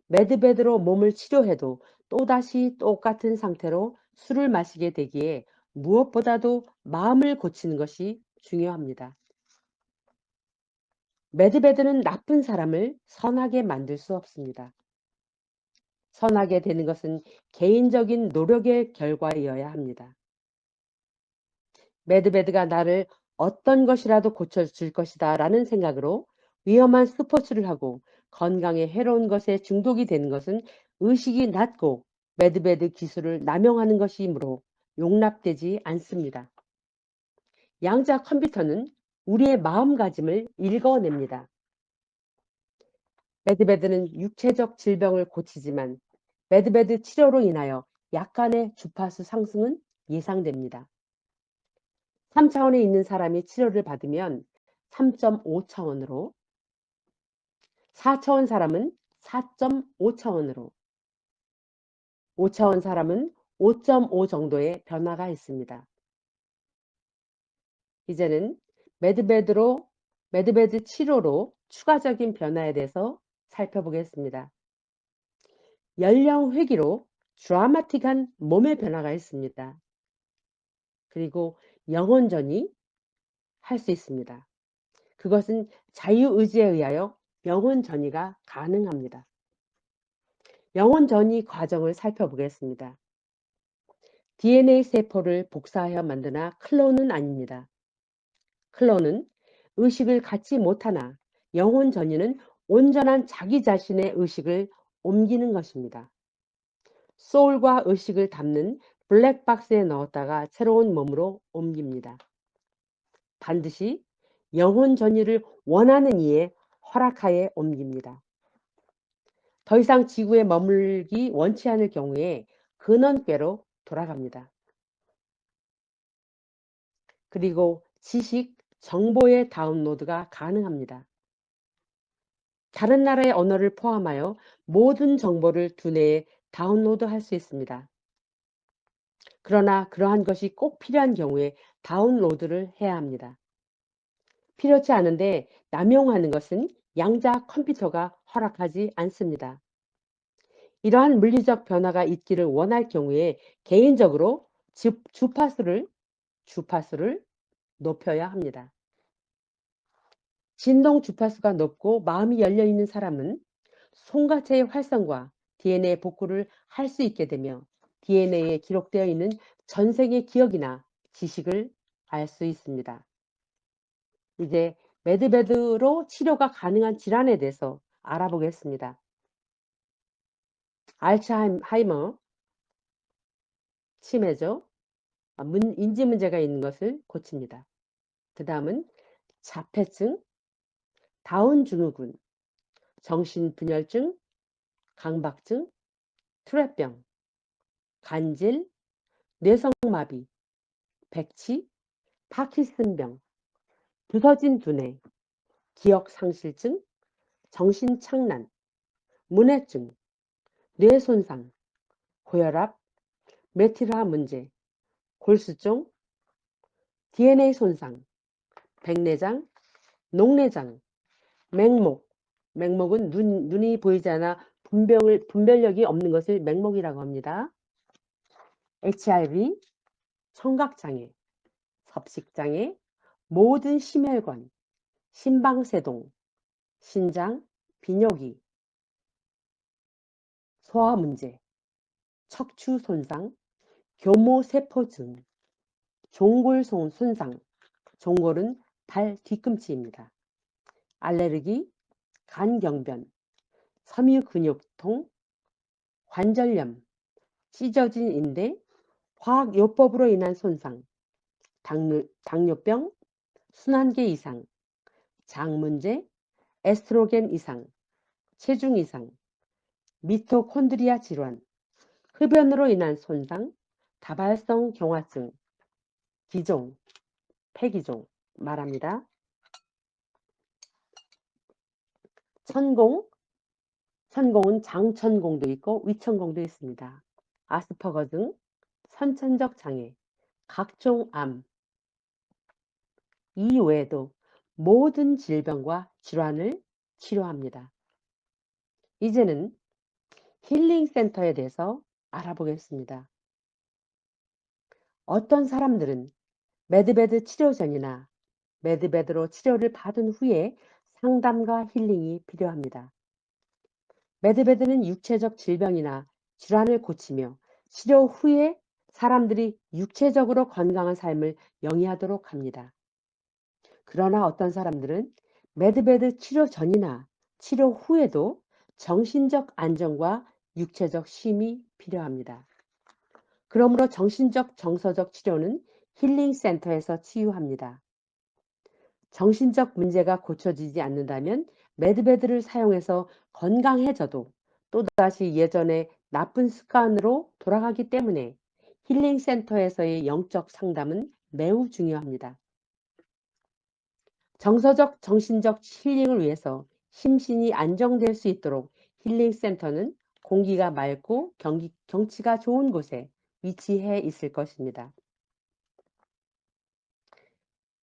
메드베드로 몸을 치료해도 또다시 똑같은 상태로 술을 마시게 되기에 무엇보다도 마음을 고치는 것이 중요합니다. 메드베드는 나쁜 사람을 선하게 만들 수 없습니다. 선하게 되는 것은 개인적인 노력의 결과이어야 합니다. 메드베드가 나를 어떤 것이라도 고쳐줄 것이다 라는 생각으로 위험한 스포츠를 하고 건강에 해로운 것에 중독이 되는 것은 의식이 낮고 메드베드 기술을 남용하는 것이므로 용납되지 않습니다. 양자 컴퓨터는 우리의 마음가짐을 읽어냅니다. 메드베드는 육체적 질병을 고치지만 메드베드 치료로 인하여 약간의 주파수 상승은 예상됩니다. 3차원에 있는 사람이 치료를 받으면 3.5차원으로, 4차원 사람은 4.5차원으로, 5차원 사람은 5.5 정도의 변화가 있습니다. 이제는 메드베드 치료로 추가적인 변화에 대해서 살펴보겠습니다. 연령 회귀로 드라마틱한 몸의 변화가 있습니다. 그리고 영혼전이 할 수 있습니다. 그것은 자유의지에 의하여 영혼 전이가 가능합니다. 영혼 전이 과정을 살펴보겠습니다. DNA 세포를 복사하여 만드나 클론은 아닙니다. 클론은 의식을 갖지 못하나 영혼 전이는 온전한 자기 자신의 의식을 옮기는 것입니다. 소울과 의식을 담는 블랙박스에 넣었다가 새로운 몸으로 옮깁니다. 반드시 영혼 전이를 원하는 이의 허락하에 옮깁니다. 더 이상 지구에 머물기 원치 않을 경우에 근원궤로 돌아갑니다. 그리고 지식, 정보의 다운로드가 가능합니다. 다른 나라의 언어를 포함하여 모든 정보를 두뇌에 다운로드할 수 있습니다. 그러나 그러한 것이 꼭 필요한 경우에 다운로드를 해야 합니다. 필요치 않은데 남용하는 것은 양자 컴퓨터가 허락하지 않습니다. 이러한 물리적 변화가 있기를 원할 경우에 개인적으로 주파수를 높여야 합니다. 진동 주파수가 높고 마음이 열려 있는 사람은 송가체의 활성과 DNA 복구를 할 수 있게 되며 DNA에 기록되어 있는 전생의 기억이나 지식을 알 수 있습니다. 이제 메드베드로 치료가 가능한 질환에 대해서 알아보겠습니다. 알츠하이머 치매죠. 인지 문제가 있는 것을 고칩니다. 그 다음은 자폐증, 다운 증후군, 정신분열증, 강박증, 투렛병, 간질, 뇌성마비, 백치, 파킨슨병, 부서진 두뇌, 기억상실증, 정신착란, 문해증, 뇌손상, 고혈압, 메티라 문제, 골수종, DNA 손상, 백내장, 녹내장, 맹목, 맹목은 눈이 보이지 않아 분별력이 없는 것을 맹목이라고 합니다. HIV, 청각장애, 섭식장애, 모든 심혈관, 심방세동, 신장, 비뇨기, 소화 문제, 척추 손상, 교모세포증, 종골 손상, 종골은 발 뒤꿈치입니다. 알레르기, 간경변, 섬유근육통, 관절염, 찢어진 인대, 화학요법으로 인한 손상, 당뇨병, 순환계 이상, 장문제, 에스트로겐 이상, 체중 이상, 미토콘드리아 질환, 흡연으로 인한 손상, 다발성 경화증, 기종, 폐기종 말합니다. 천공은 장천공도 있고 위천공도 있습니다. 아스퍼거증, 선천적 장애, 각종 암, 이 외에도 모든 질병과 질환을 치료합니다. 이제는 힐링센터에 대해서 알아보겠습니다. 어떤 사람들은 메드베드 치료 전이나 메드베드로 치료를 받은 후에 상담과 힐링이 필요합니다. 메드베드는 육체적 질병이나 질환을 고치며 치료 후에 사람들이 육체적으로 건강한 삶을 영위하도록 합니다. 그러나 어떤 사람들은 메드베드 치료 전이나 치료 후에도 정신적 안정과 육체적 쉼이 필요합니다. 그러므로 정신적 정서적 치료는 힐링센터에서 치유합니다. 정신적 문제가 고쳐지지 않는다면 메드베드를 사용해서 건강해져도 또다시 예전의 나쁜 습관으로 돌아가기 때문에 힐링센터에서의 영적 상담은 매우 중요합니다. 정서적, 정신적 힐링을 위해서 심신이 안정될 수 있도록 힐링센터는 공기가 맑고 경치가 좋은 곳에 위치해 있을 것입니다.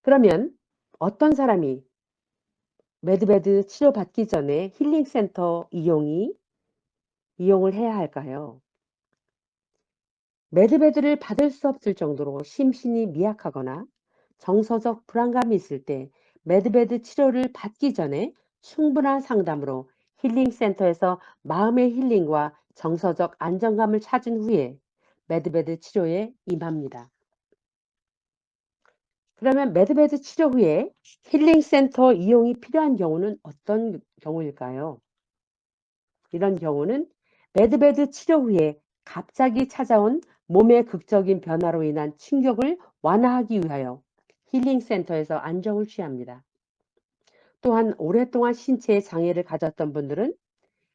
그러면 어떤 사람이 메드베드 치료받기 전에 힐링센터 이용을 해야 할까요? 메드베드를 받을 수 없을 정도로 심신이 미약하거나 정서적 불안감이 있을 때 메드베드 치료를 받기 전에 충분한 상담으로 힐링센터에서 마음의 힐링과 정서적 안정감을 찾은 후에 메드베드 치료에 임합니다. 그러면 메드베드 치료 후에 힐링센터 이용이 필요한 경우는 어떤 경우일까요? 이런 경우는 메드베드 치료 후에 갑자기 찾아온 몸의 극적인 변화로 인한 충격을 완화하기 위하여 힐링센터에서 안정을 취합니다. 또한 오랫동안 신체에 장애를 가졌던 분들은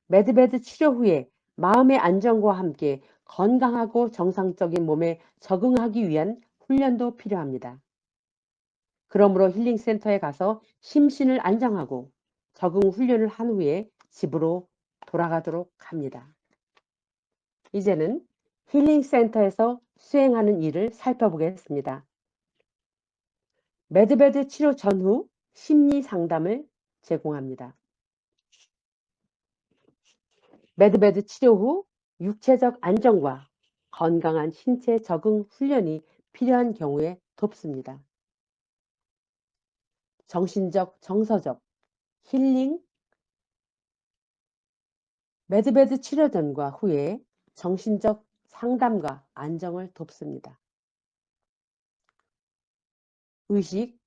메드베드 치료 후에 마음의 안정과 함께 건강하고 정상적인 몸에 적응하기 위한 훈련도 필요합니다. 그러므로 힐링센터에 가서 심신을 안정하고 적응 훈련을 한 후에 집으로 돌아가도록 합니다. 이제는 힐링센터에서 수행하는 일을 살펴보겠습니다. 매드베드 치료 전후 심리 상담을 제공합니다. 매드베드 치료 후 육체적 안정과 건강한 신체 적응 훈련이 필요한 경우에 돕습니다. 정신적, 정서적 힐링 매드베드 치료 전과 후에 정신적 상담과 안정을 돕습니다. 의식,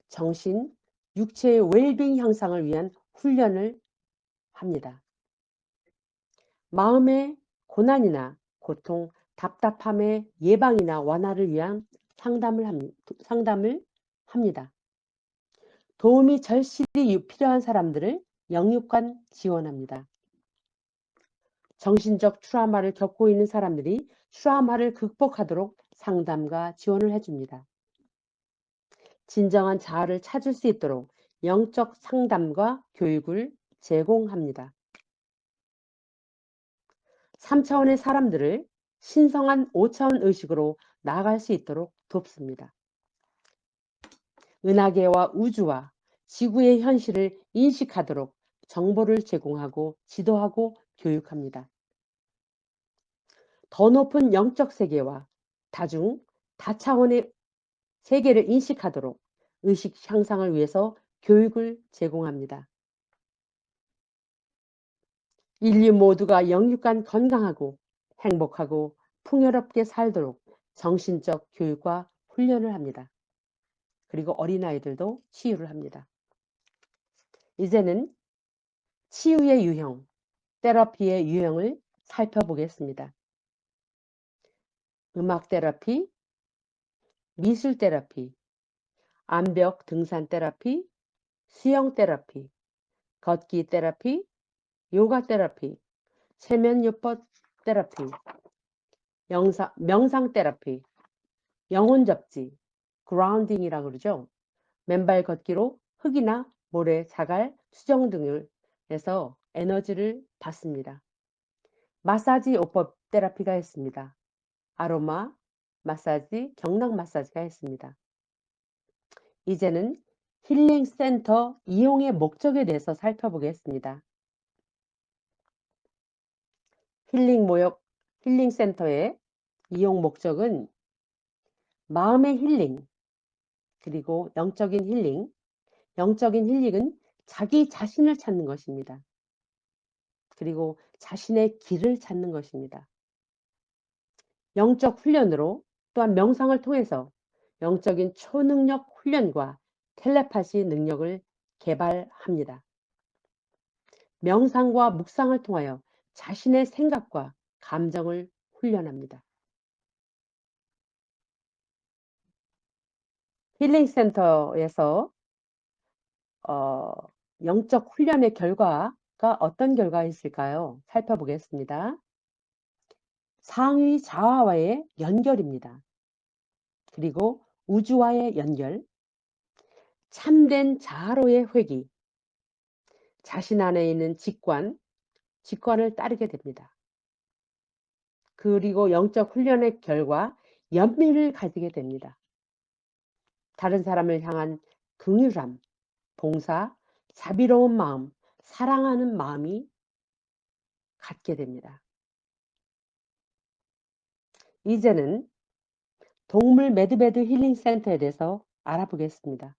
정신, 육체의 웰빙 향상을 위한 훈련을 합니다. 마음의 고난이나 고통, 답답함의 예방이나 완화를 위한 상담을 합니다. 도움이 절실히 필요한 사람들을 영육간 지원합니다. 정신적 트라우마를 겪고 있는 사람들이 트라우마를 극복하도록 상담과 지원을 해줍니다. 진정한 자아를 찾을 수 있도록 영적 상담과 교육을 제공합니다. 3차원의 사람들을 신성한 5차원 의식으로 나아갈 수 있도록 돕습니다. 은하계와 우주와 지구의 현실을 인식하도록 정보를 제공하고 지도하고 교육합니다. 더 높은 영적 세계와 다차원의 세계를 인식하도록 의식 향상을 위해서 교육을 제공합니다. 인류 모두가 영육간 건강하고 행복하고 풍요롭게 살도록 정신적 교육과 훈련을 합니다. 그리고 어린아이들도 치유를 합니다. 이제는 치유의 유형, 테라피의 유형을 살펴보겠습니다. 음악 테라피, 미술 테라피, 암벽 등산 테라피, 수영 테라피, 걷기 테라피, 요가 테라피, 체면요법 테라피, 명상 테라피, 영혼 접지, 그라운딩이라고 그러죠. 맨발 걷기로 흙이나 모래, 자갈, 수정 등을 해서 에너지를 받습니다. 마사지 요법 테라피가 있습니다. 아로마 마사지, 경락 마사지가 있습니다. 이제는 힐링센터 이용의 목적에 대해서 살펴보겠습니다. 힐링센터의 이용 목적은 마음의 힐링, 그리고 영적인 힐링. 영적인 힐링은 자기 자신을 찾는 것입니다. 그리고 자신의 길을 찾는 것입니다. 영적 훈련으로 또한 명상을 통해서 영적인 초능력 훈련과 텔레파시 능력을 개발합니다. 명상과 묵상을 통하여 자신의 생각과 감정을 훈련합니다. 힐링센터에서 영적 훈련의 결과가 어떤 결과가 있을까요? 살펴보겠습니다. 상위 자아와의 연결입니다. 그리고 우주와의 연결, 참된 자아로의 회귀, 자신 안에 있는 직관을 따르게 됩니다. 그리고 영적 훈련의 결과 연민을 가지게 됩니다. 다른 사람을 향한 긍휼함, 봉사, 자비로운 마음, 사랑하는 마음이 갖게 됩니다. 이제는 동물 매드베드 힐링센터에 대해서 알아보겠습니다.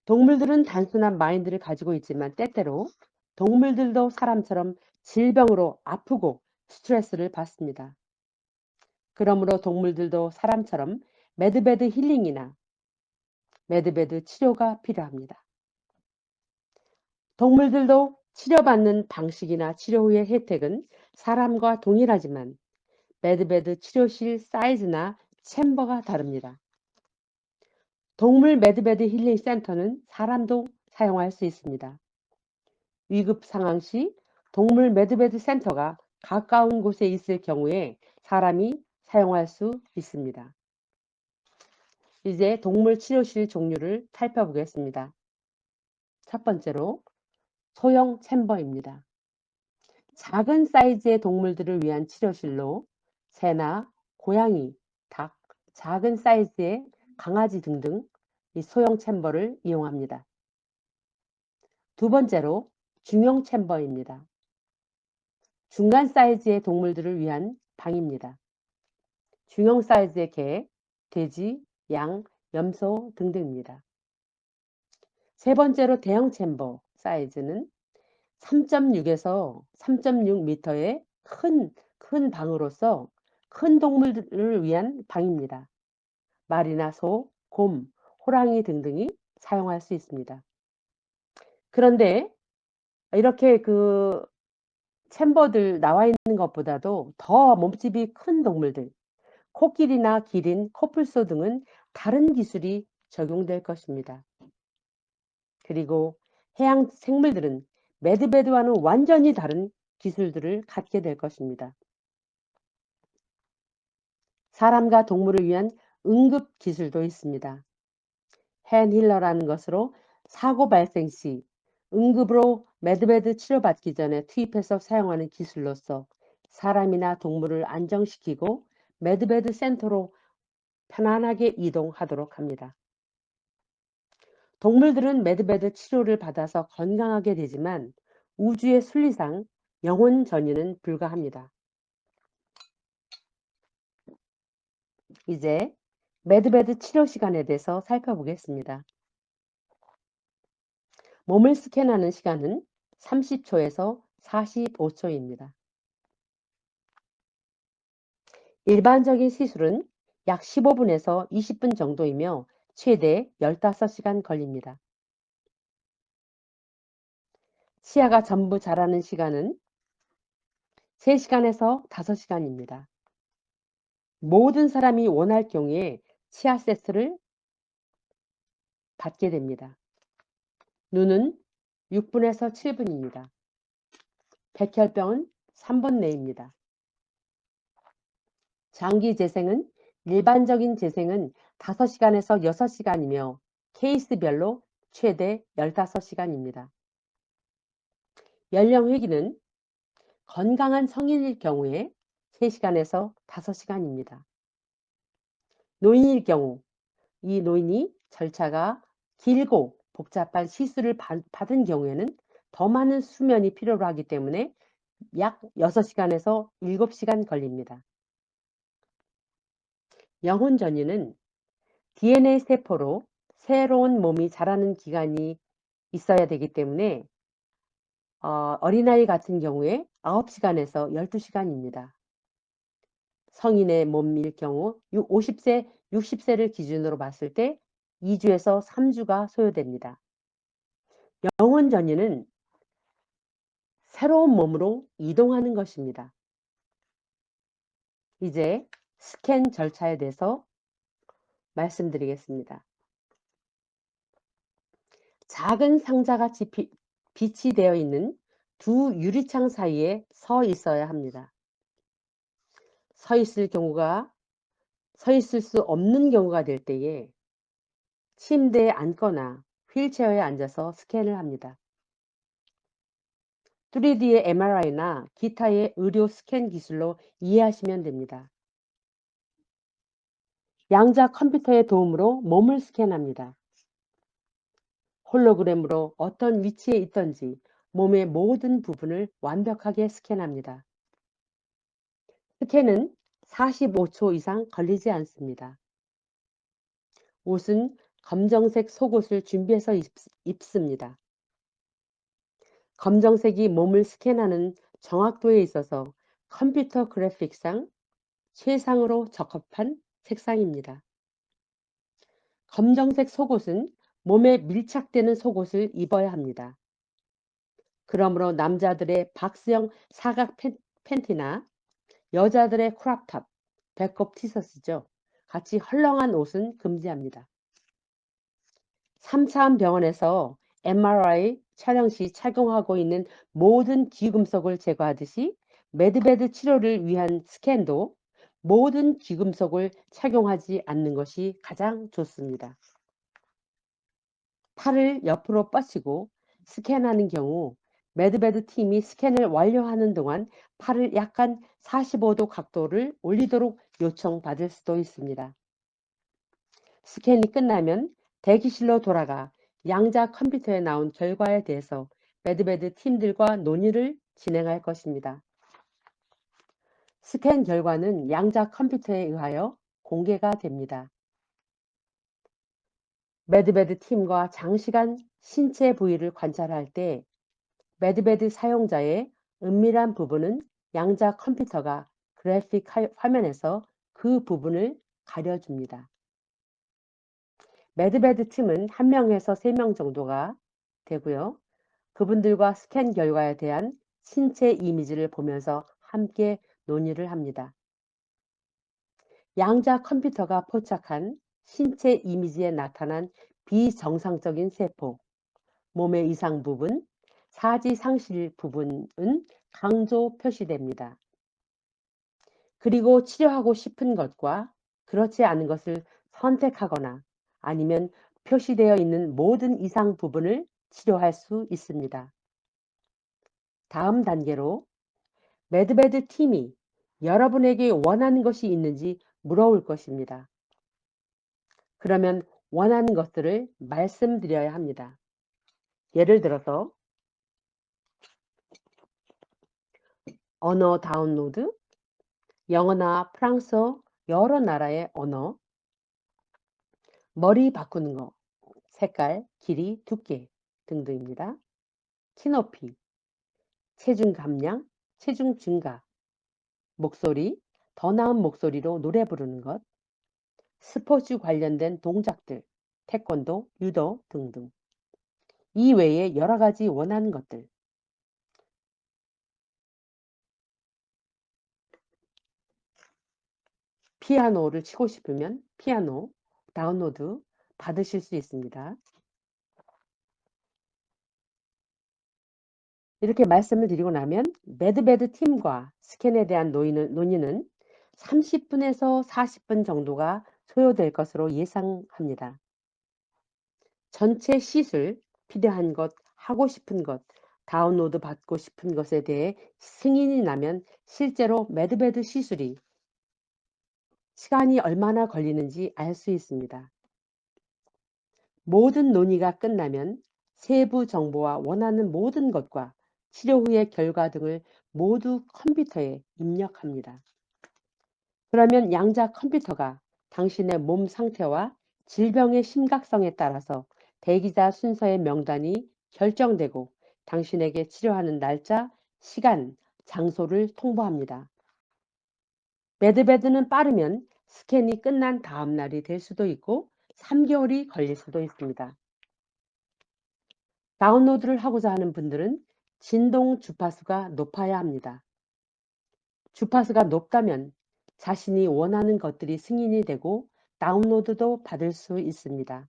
동물들은 단순한 마인드를 가지고 있지만 때때로 동물들도 사람처럼 질병으로 아프고 스트레스를 받습니다. 그러므로 동물들도 사람처럼 매드베드 힐링이나 매드베드 치료가 필요합니다. 동물들도 치료받는 방식이나 치료 후의 혜택은 사람과 동일하지만 매드베드 치료실 사이즈나 챔버가 다릅니다. 동물 매드베드 힐링 센터는 사람도 사용할 수 있습니다. 위급 상황 시 동물 매드베드 센터가 가까운 곳에 있을 경우에 사람이 사용할 수 있습니다. 이제 동물 치료실 종류를 살펴보겠습니다. 첫 번째로 소형 챔버입니다. 작은 사이즈의 동물들을 위한 치료실로 새나 고양이, 닭, 작은 사이즈의 강아지 등등 이 소형 챔버를 이용합니다. 두 번째로 중형 챔버입니다. 중간 사이즈의 동물들을 위한 방입니다. 중형 사이즈의 개, 돼지, 양, 염소 등등입니다. 세 번째로 대형 챔버 사이즈는 3.6에서 3.6m의 큰 방으로서 큰 동물들을 위한 방입니다. 말이나 소, 곰, 호랑이 등등이 사용할 수 있습니다. 그런데 이렇게 챔버들 나와 있는 것보다도 더 몸집이 큰 동물들, 코끼리나 기린, 코뿔소 등은 다른 기술이 적용될 것입니다. 그리고 해양 생물들은 매드베드와는 완전히 다른 기술들을 갖게 될 것입니다. 사람과 동물을 위한 응급 기술도 있습니다. 핸힐러라는 것으로 사고 발생 시 응급으로 매드베드 치료받기 전에 투입해서 사용하는 기술로서 사람이나 동물을 안정시키고 매드베드 센터로 편안하게 이동하도록 합니다. 동물들은 매드베드 치료를 받아서 건강하게 되지만 우주의 순리상 영혼 전이는 불가합니다. 이제 매드베드 치료 시간에 대해서 살펴보겠습니다. 몸을 스캔하는 시간은 30초에서 45초입니다. 일반적인 시술은 약 15분에서 20분 정도이며 최대 15시간 걸립니다. 치아가 전부 자라는 시간은 3시간에서 5시간입니다. 모든 사람이 원할 경우에 치아 세트를 받게 됩니다. 눈은 6분에서 7분입니다. 백혈병은 3분 내입니다. 장기 재생은 일반적인 재생은 5시간에서 6시간이며 케이스별로 최대 15시간입니다. 연령 회기는 건강한 성인일 경우에 3시간에서 5시간입니다. 노인일 경우 이 노인이 절차가 길고 복잡한 시술을 받은 경우에는 더 많은 수면이 필요로 하기 때문에 약 6시간에서 7시간 걸립니다. 영혼 전이는 DNA 세포로 새로운 몸이 자라는 기간이 있어야 되기 때문에 어린아이 같은 경우에 9시간에서 12시간입니다. 성인의 몸일 경우 50세, 60세를 기준으로 봤을 때 2주에서 3주가 소요됩니다. 영혼 전이는 새로운 몸으로 이동하는 것입니다. 이제 스캔 절차에 대해서 말씀드리겠습니다. 작은 상자같이 빛이 되어 있는 두 유리창 사이에 서 있어야 합니다. 서 있을 수 없는 경우가 될 때에 침대에 앉거나 휠체어에 앉아서 스캔을 합니다. 3D의 MRI나 기타의 의료 스캔 기술로 이해하시면 됩니다. 양자 컴퓨터의 도움으로 몸을 스캔합니다. 홀로그램으로 어떤 위치에 있든지 몸의 모든 부분을 완벽하게 스캔합니다. 스캔은 45초 이상 걸리지 않습니다. 옷은 검정색 속옷을 준비해서 입습니다. 검정색이 몸을 스캔하는 정확도에 있어서 컴퓨터 그래픽상 최상으로 적합한 색상입니다. 검정색 속옷은 몸에 밀착되는 속옷을 입어야 합니다. 그러므로 남자들의 박스형 사각 팬티나 여자들의 크롭탑, 배꼽 티셔츠죠. 같이 헐렁한 옷은 금지합니다. 3차원 병원에서 MRI 촬영 시 착용하고 있는 모든 귀금속을 제거하듯이 매드베드 치료를 위한 스캔도 모든 귀금속을 착용하지 않는 것이 가장 좋습니다. 팔을 옆으로 뻗치고 스캔하는 경우 매드베드 팀이 스캔을 완료하는 동안 팔을 약간 45도 각도를 올리도록 요청받을 수도 있습니다. 스캔이 끝나면 대기실로 돌아가 양자 컴퓨터에 나온 결과에 대해서 매드베드 팀들과 논의를 진행할 것입니다. 스캔 결과는 양자 컴퓨터에 의하여 공개가 됩니다. 매드베드 팀과 장시간 신체 부위를 관찰할 때 매드베드 사용자의 은밀한 부분은 양자 컴퓨터가 그래픽 화면에서 그 부분을 가려줍니다. 매드베드 팀은 1명에서 3명 정도가 되고요. 그분들과 스캔 결과에 대한 신체 이미지를 보면서 함께 논의를 합니다. 양자 컴퓨터가 포착한 신체 이미지에 나타난 비정상적인 세포, 몸의 이상 부분, 사지 상실 부분은 강조 표시됩니다. 그리고 치료하고 싶은 것과 그렇지 않은 것을 선택하거나 아니면 표시되어 있는 모든 이상 부분을 치료할 수 있습니다. 다음 단계로 매드베드 팀이 여러분에게 원하는 것이 있는지 물어볼 것입니다. 그러면 원하는 것들을 말씀드려야 합니다. 예를 들어서 언어 다운로드, 영어나 프랑스어 여러 나라의 언어, 머리 바꾸는 거, 색깔, 길이, 두께 등등입니다. 키 높이, 체중 감량, 체중 증가, 목소리, 더 나은 목소리로 노래 부르는 것, 스포츠 관련된 동작들, 태권도, 유도 등등. 이 외에 여러 가지 원하는 것들. 피아노를 치고 싶으면 피아노 다운로드 받으실 수 있습니다. 이렇게 말씀을 드리고 나면 매드베드 팀과 스캔에 대한 논의는 30분에서 40분 정도가 소요될 것으로 예상합니다. 전체 시술, 필요한 것, 하고 싶은 것, 다운로드 받고 싶은 것에 대해 승인이 나면 실제로 매드베드 시술이 시간이 얼마나 걸리는지 알 수 있습니다. 모든 논의가 끝나면 세부 정보와 원하는 모든 것과 치료 후의 결과 등을 모두 컴퓨터에 입력합니다. 그러면 양자 컴퓨터가 당신의 몸 상태와 질병의 심각성에 따라서 대기자 순서의 명단이 결정되고 당신에게 치료하는 날짜, 시간, 장소를 통보합니다. 매드베드는 빠르면 스캔이 끝난 다음 날이 될 수도 있고 3개월이 걸릴 수도 있습니다. 다운로드를 하고자 하는 분들은 진동 주파수가 높아야 합니다. 주파수가 높다면 자신이 원하는 것들이 승인이 되고 다운로드도 받을 수 있습니다.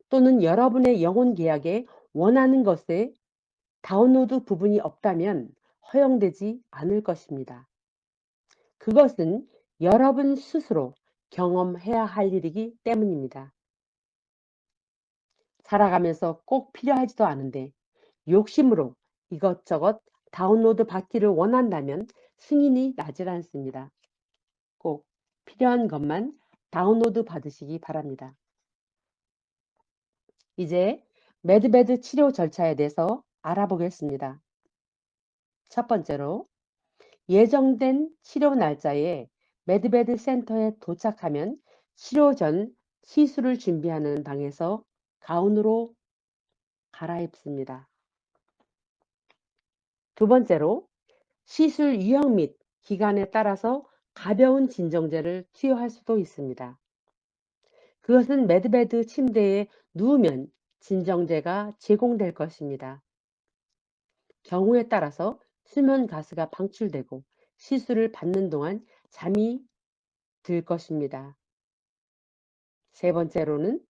또는 여러분의 영혼 계약에 원하는 것에 다운로드 부분이 없다면 허용되지 않을 것입니다. 그것은 여러분 스스로 경험해야 할 일이기 때문입니다. 살아가면서 꼭 필요하지도 않은데 욕심으로 이것저것 다운로드 받기를 원한다면 승인이 나질 않습니다. 꼭 필요한 것만 다운로드 받으시기 바랍니다. 이제 매드베드 치료 절차에 대해서 알아보겠습니다. 첫 번째로 예정된 치료 날짜에 매드베드 센터에 도착하면 치료 전 시술을 준비하는 방에서 가운으로 갈아입습니다. 두 번째로 시술 유형 및 기간에 따라서 가벼운 진정제를 투여할 수도 있습니다. 그것은 매드베드 침대에 누우면 진정제가 제공될 것입니다. 경우에 따라서 수면 가스가 방출되고 시술을 받는 동안 잠이 들 것입니다. 세 번째로는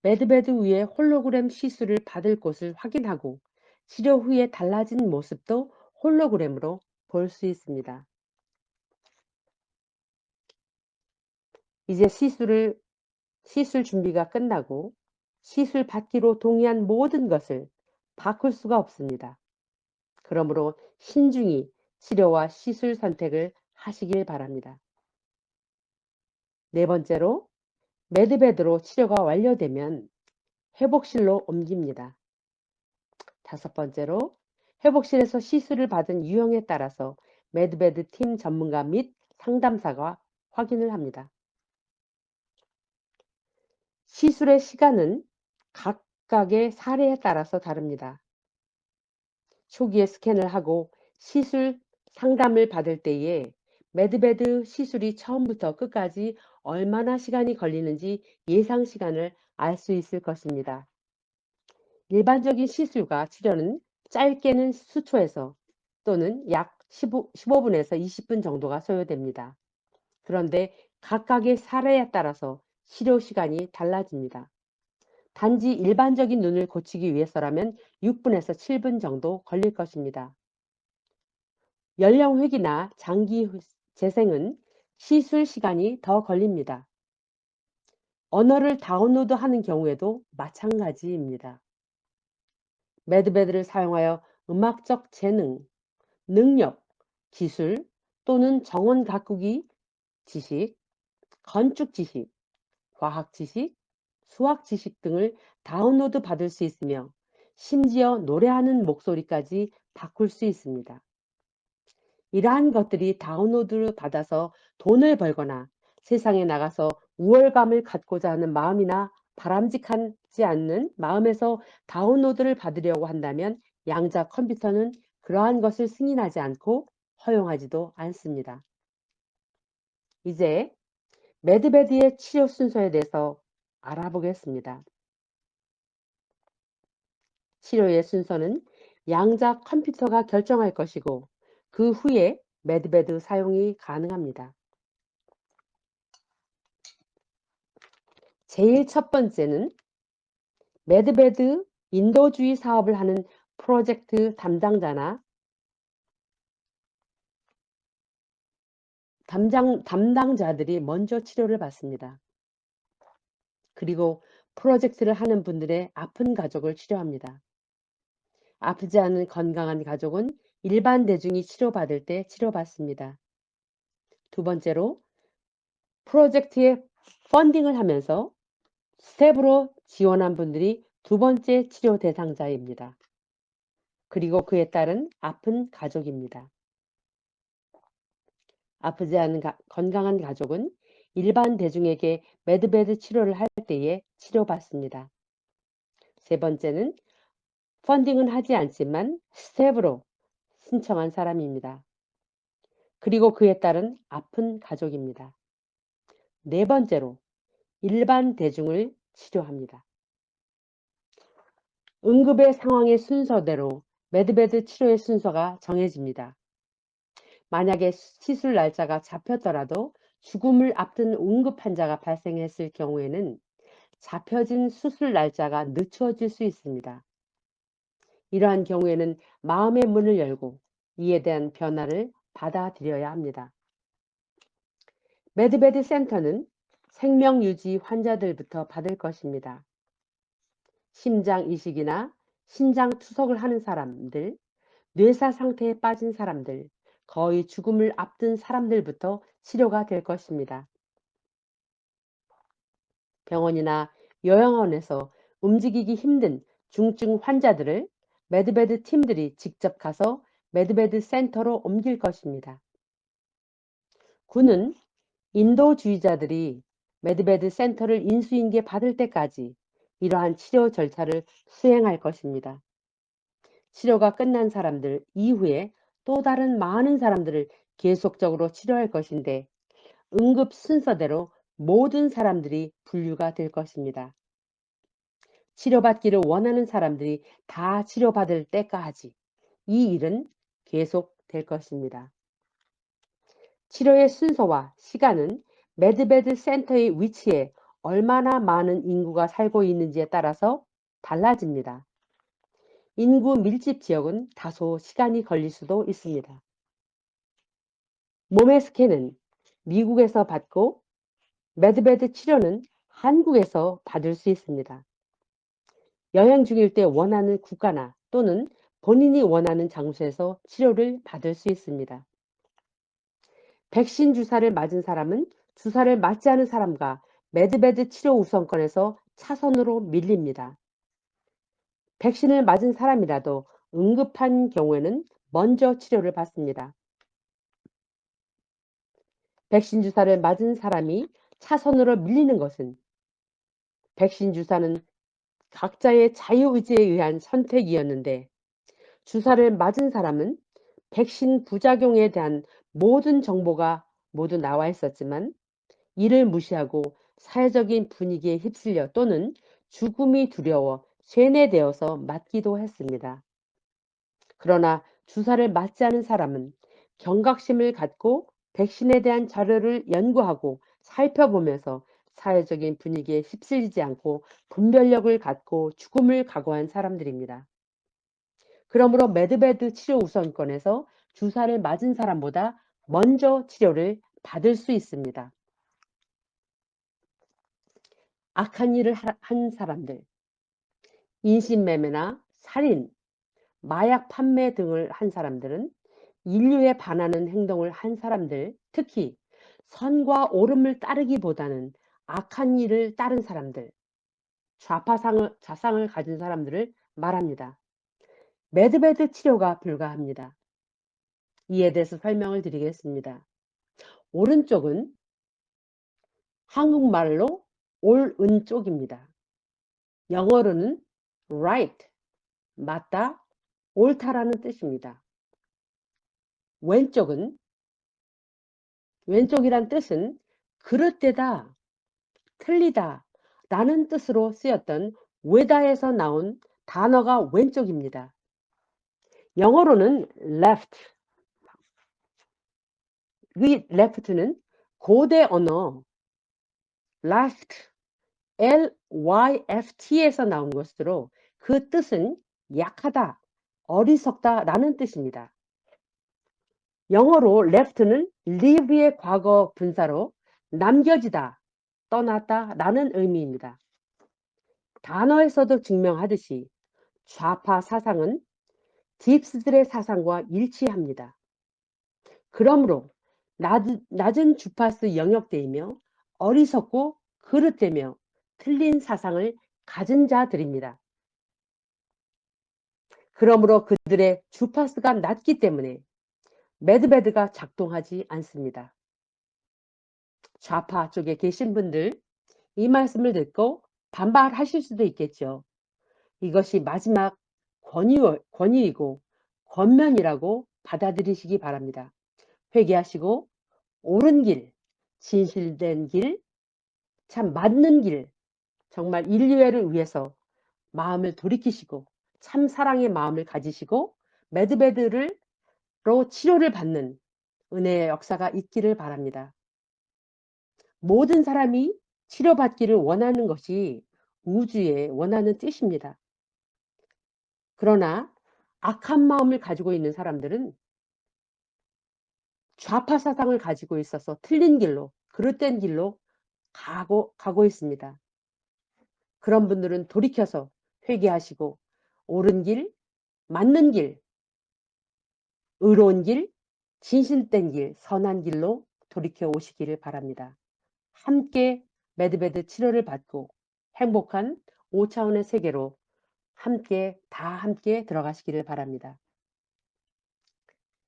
매드베드 위에 홀로그램 시술을 받을 곳을 확인하고 치료 후에 달라진 모습도 홀로그램으로 볼 수 있습니다. 이제 시술 준비가 끝나고 시술 받기로 동의한 모든 것을 바꿀 수가 없습니다. 그러므로 신중히 치료와 시술 선택을 하시길 바랍니다. 네 번째로, 매드베드로 치료가 완료되면 회복실로 옮깁니다. 다섯 번째로, 회복실에서 시술을 받은 유형에 따라서 매드베드 팀 전문가 및 상담사가 확인을 합니다. 시술의 시간은 각각의 사례에 따라서 다릅니다. 초기에 스캔을 하고 시술 상담을 받을 때에 매드베드 시술이 처음부터 끝까지 얼마나 시간이 걸리는지 예상 시간을 알 수 있을 것입니다. 일반적인 시술과 치료는 짧게는 수초에서 또는 약 15분에서 20분 정도가 소요됩니다. 그런데 각각의 사례에 따라서 치료 시간이 달라집니다. 단지 일반적인 눈을 고치기 위해서라면 6분에서 7분 정도 걸릴 것입니다. 연령회기나 장기 재생은 시술 시간이 더 걸립니다. 언어를 다운로드하는 경우에도 마찬가지입니다. 매드베드를 사용하여 음악적 재능, 능력, 기술 또는 정원 가꾸기 지식, 건축 지식, 과학 지식, 수학 지식 등을 다운로드 받을 수 있으며 심지어 노래하는 목소리까지 바꿀 수 있습니다. 이러한 것들이 다운로드를 받아서 돈을 벌거나 세상에 나가서 우월감을 갖고자 하는 마음이나 바람직하지 않는 마음에서 다운로드를 받으려고 한다면 양자 컴퓨터는 그러한 것을 승인하지 않고 허용하지도 않습니다. 이제 매드베드의 치료 순서에 대해서 알아보겠습니다. 치료의 순서는 양자 컴퓨터가 결정할 것이고 그 후에 매드베드 사용이 가능합니다. 제일 첫 번째는 매드베드 인도주의 사업을 하는 프로젝트 담당자들이 먼저 치료를 받습니다. 그리고 프로젝트를 하는 분들의 아픈 가족을 치료합니다. 아프지 않은 건강한 가족은 일반 대중이 치료받을 때 치료받습니다. 두 번째로, 프로젝트에 펀딩을 하면서 스텝으로 지원한 분들이 두 번째 치료 대상자입니다. 그리고 그에 따른 아픈 가족입니다. 아프지 않은 건강한 가족은 일반 대중에게 매드베드 치료를 할 때에 치료받습니다. 세 번째는 펀딩은 하지 않지만 스텝으로 신청한 사람입니다. 그리고 그에 따른 아픈 가족입니다. 네 번째로 일반 대중을 치료합니다. 응급의 상황의 순서대로 매드베드 치료의 순서가 정해집니다. 만약에 시술 날짜가 잡혔더라도 죽음을 앞둔 응급 환자가 발생했을 경우에는 잡혀진 수술 날짜가 늦춰질 수 있습니다. 이러한 경우에는 마음의 문을 열고 이에 대한 변화를 받아들여야 합니다. 매드베드 센터는 생명유지 환자들부터 받을 것입니다. 심장 이식이나 신장 투석을 하는 사람들, 뇌사 상태에 빠진 사람들, 거의 죽음을 앞둔 사람들부터 치료가 될 것입니다. 병원이나 요양원에서 움직이기 힘든 중증 환자들을 매드베드 팀들이 직접 가서 매드베드 센터로 옮길 것입니다. 군은 인도주의자들이 매드베드 센터를 인수인계 받을 때까지 이러한 치료 절차를 수행할 것입니다. 치료가 끝난 사람들 이후에 또 다른 많은 사람들을 계속적으로 치료할 것인데 응급 순서대로 모든 사람들이 분류가 될 것입니다. 치료받기를 원하는 사람들이 다 치료받을 때까지 이 일은 계속될 것입니다. 치료의 순서와 시간은 매드베드 센터의 위치에 얼마나 많은 인구가 살고 있는지에 따라서 달라집니다. 인구 밀집 지역은 다소 시간이 걸릴 수도 있습니다. 몸의 스캔은 미국에서 받고 매드베드 치료는 한국에서 받을 수 있습니다. 여행 중일 때 원하는 국가나 또는 본인이 원하는 장소에서 치료를 받을 수 있습니다. 백신 주사를 맞은 사람은 주사를 맞지 않은 사람과 매드베드 치료 우선권에서 차선으로 밀립니다. 백신을 맞은 사람이라도 응급한 경우에는 먼저 치료를 받습니다. 백신 주사를 맞은 사람이 차선으로 밀리는 것은 백신 주사는 각자의 자유의지에 의한 선택이었는데 주사를 맞은 사람은 백신 부작용에 대한 모든 정보가 모두 나와 있었지만 이를 무시하고 사회적인 분위기에 휩쓸려 또는 죽음이 두려워 쇠뇌되어서 맞기도 했습니다. 그러나 주사를 맞지 않은 사람은 경각심을 갖고 백신에 대한 자료를 연구하고 살펴보면서 사회적인 분위기에 휩쓸리지 않고 분별력을 갖고 죽음을 각오한 사람들입니다. 그러므로 매드베드 치료 우선권에서 주사를 맞은 사람보다 먼저 치료를 받을 수 있습니다. 악한 일을 한 사람들, 인신매매나 살인, 마약 판매 등을 한 사람들은 인류에 반하는 행동을 한 사람들, 특히 선과 옳음을 따르기보다는 악한 일을 따른 사람들, 좌상을 가진 사람들을 말합니다. 매드베드 치료가 불가합니다. 이에 대해서 설명을 드리겠습니다. 오른쪽은 한국말로 옳은 쪽입니다. 영어로는 right, 맞다, 옳다라는 뜻입니다. 왼쪽이란 뜻은 그릇되다, 틀리다 라는 뜻으로 쓰였던 외다에서 나온 단어가 왼쪽입니다. 영어로는 left, 이 left는 고대 언어 left, LYFT에서 나온 것으로 그 뜻은 약하다, 어리석다 라는 뜻입니다. 영어로 left는 leave의 과거 분사로 남겨지다, 떠났다 라는 의미입니다. 단어에서도 증명하듯이 좌파 사상은 딥스들의 사상과 일치합니다. 그러므로 낮은 주파수 영역대이며 어리석고 그릇되며 틀린 사상을 가진 자들입니다. 그러므로 그들의 주파수가 낮기 때문에 매드베드가 작동하지 않습니다. 좌파 쪽에 계신 분들 이 말씀을 듣고 반발하실 수도 있겠죠. 이것이 마지막 권위이고 권면이라고 받아들이시기 바랍니다. 회개하시고 옳은 길, 진실된 길, 참 맞는 길, 정말 인류애를 위해서 마음을 돌이키시고 참 사랑의 마음을 가지시고 매드베드로 치료를 받는 은혜의 역사가 있기를 바랍니다. 모든 사람이 치료받기를 원하는 것이 우주의 원하는 뜻입니다. 그러나 악한 마음을 가지고 있는 사람들은 좌파 사상을 가지고 있어서 틀린 길로, 그릇된 길로 가고 있습니다. 그런 분들은 돌이켜서 회개하시고 옳은 길, 맞는 길, 의로운 길, 진실된 길, 선한 길로 돌이켜 오시기를 바랍니다. 함께 매드베드 치료를 받고 행복한 5차원의 세계로 다 함께 들어가시기를 바랍니다.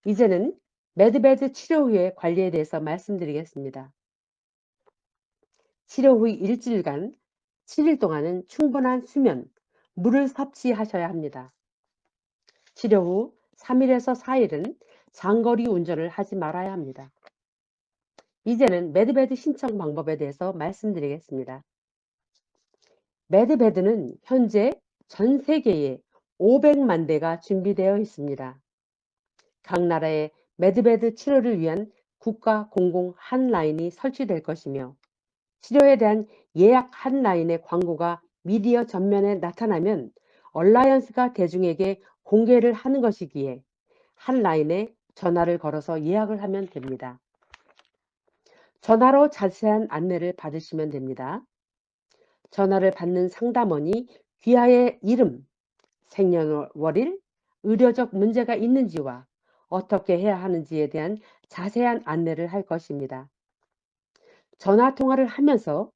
이제는 매드베드 치료 후의 관리에 대해서 말씀드리겠습니다. 치료 후 일주일간 7일 동안은 충분한 수면, 물을 섭취하셔야 합니다. 치료 후 3일에서 4일은 장거리 운전을 하지 말아야 합니다. 이제는 매드베드 신청 방법에 대해서 말씀드리겠습니다. 매드베드는 현재 전 세계에 500만 대가 준비되어 있습니다. 각 나라에 매드베드 치료를 위한 국가 공공 핫라인이 설치될 것이며 치료에 대한 예약 핫라인의 광고가 미디어 전면에 나타나면 얼라이언스가 대중에게 공개를 하는 것이기에 핫라인에 전화를 걸어서 예약을 하면 됩니다. 전화로 자세한 안내를 받으시면 됩니다. 전화를 받는 상담원이 귀하의 이름, 생년월일, 의료적 문제가 있는지와 어떻게 해야 하는지에 대한 자세한 안내를 할 것입니다. 전화 통화를 하면서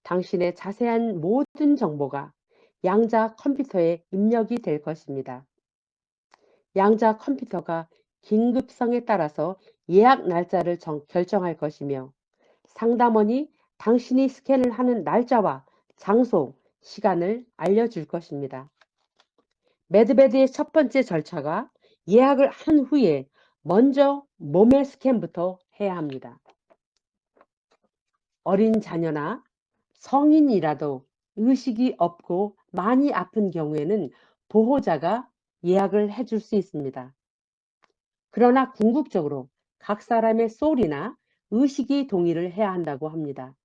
당신의 자세한 모든 정보가 양자 컴퓨터에 입력이 될 것입니다. 양자 컴퓨터가 긴급성에 따라서 예약 날짜를 결정할 것이며 상담원이 당신이 스캔을 하는 날짜와 장소, 시간을 알려줄 것입니다. 매드베드의 첫 번째 절차가 예약을 한 후에 먼저 몸의 스캔부터 해야 합니다. 어린 자녀나 성인이라도 의식이 없고 많이 아픈 경우에는 보호자가 예약을 해줄 수 있습니다. 그러나 궁극적으로 각 사람의 소울이나 의식이 동의를 해야 한다고 합니다.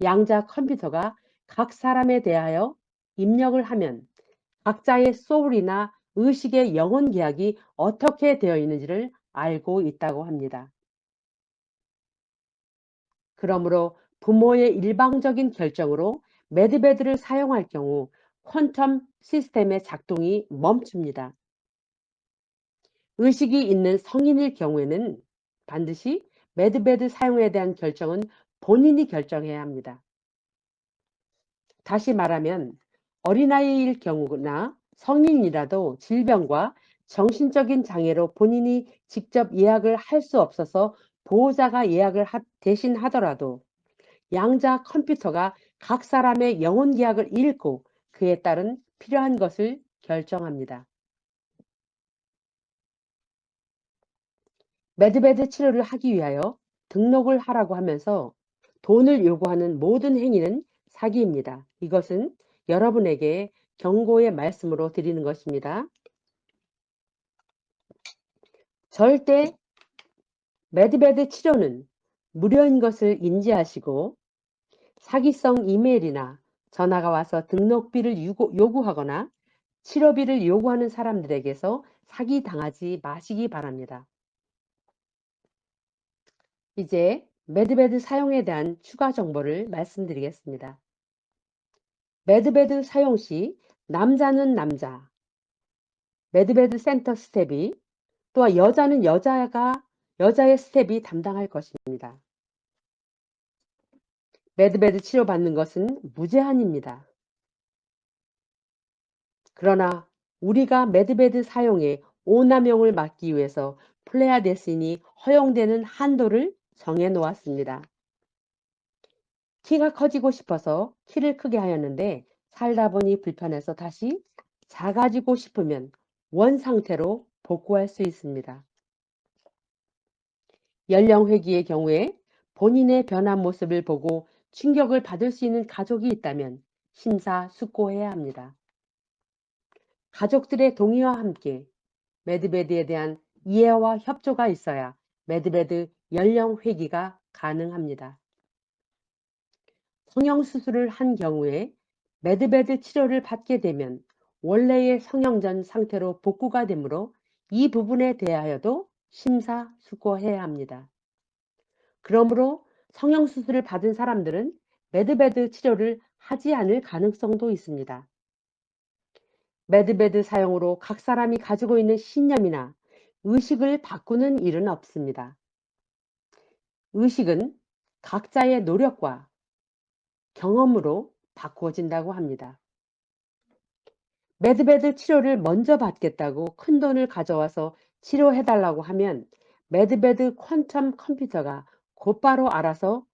양자 컴퓨터가 각 사람에 대하여 입력을 하면 각자의 소울이나 의식의 영혼 계약이 어떻게 되어 있는지를 알고 있다고 합니다. 그러므로 부모의 일방적인 결정으로 매드베드를 사용할 경우 퀀텀 시스템의 작동이 멈춥니다. 의식이 있는 성인일 경우에는 반드시 매드베드 사용에 대한 결정은 본인이 결정해야 합니다. 다시 말하면 어린아이일 경우나 성인이라도 질병과 정신적인 장애로 본인이 직접 예약을 할 수 없어서 보호자가 예약을 대신 하더라도 양자 컴퓨터가 각 사람의 영혼 계약을 읽고 그에 따른 필요한 것을 결정합니다. 매드베드 치료를 하기 위하여 등록을 하라고 하면서 돈을 요구하는 모든 행위는 사기입니다. 이것은 여러분에게 경고의 말씀으로 드리는 것입니다. 절대 매드베드 치료는 무료인 것을 인지하시고 사기성 이메일이나 전화가 와서 등록비를 요구하거나 치료비를 요구하는 사람들에게서 사기당하지 마시기 바랍니다. 이제 매드베드 사용에 대한 추가 정보를 말씀드리겠습니다. 매드베드 사용 시 남자는 남자, 매드베드 센터 스텝이 또한 여자는 여자의 스텝이 담당할 것입니다. 매드베드 치료받는 것은 무제한입니다. 그러나 우리가 매드베드 사용에 오남용을 막기 위해서 플레아데스인이 허용되는 한도를 정해 놓았습니다. 키가 커지고 싶어서 키를 크게 하였는데 살다 보니 불편해서 다시 작아지고 싶으면 원 상태로 복구할 수 있습니다. 연령회귀의 경우에 본인의 변한 모습을 보고 충격을 받을 수 있는 가족이 있다면 심사숙고해야 합니다. 가족들의 동의와 함께 매드베드에 대한 이해와 협조가 있어야 매드베드 연령회귀가 가능합니다. 성형수술을 한 경우에 매드베드 치료를 받게 되면 원래의 성형 전 상태로 복구가 되므로 이 부분에 대하여도 심사숙고해야 합니다. 그러므로 성형수술을 받은 사람들은 매드베드 치료를 하지 않을 가능성도 있습니다. 매드베드 사용으로 각 사람이 가지고 있는 신념이나 의식을 바꾸는 일은 없습니다. 의식은 각자의 노력과 경험으로 바꾸어진다고 합니다. 매드베드 치료를 먼저 받겠다고 큰돈을 가져와서 치료해달라고 하면 매드베드 퀀텀 컴퓨터가 곧바로 알아서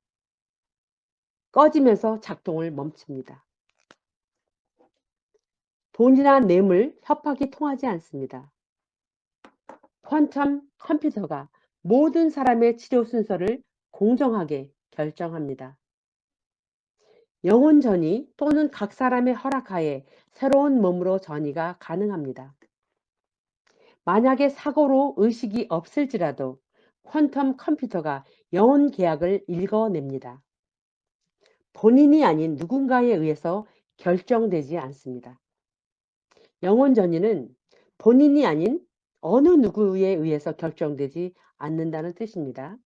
꺼지면서 작동을 멈춥니다. 돈이나 뇌물, 협박이 통하지 않습니다. 퀀텀 컴퓨터가 모든 사람의 치료 순서를 공정하게 결정합니다. 영혼 전이 또는 각 사람의 허락하에 새로운 몸으로 전이가 가능합니다. 만약에 사고로 의식이 없을지라도 퀀텀 컴퓨터가 영혼 계약을 읽어냅니다. 본인이 아닌 누군가에 의해서 결정되지 않습니다. 영혼 전이는 본인이 아닌 어느 누구에 의해서 결정되지 않는다는 뜻입니다.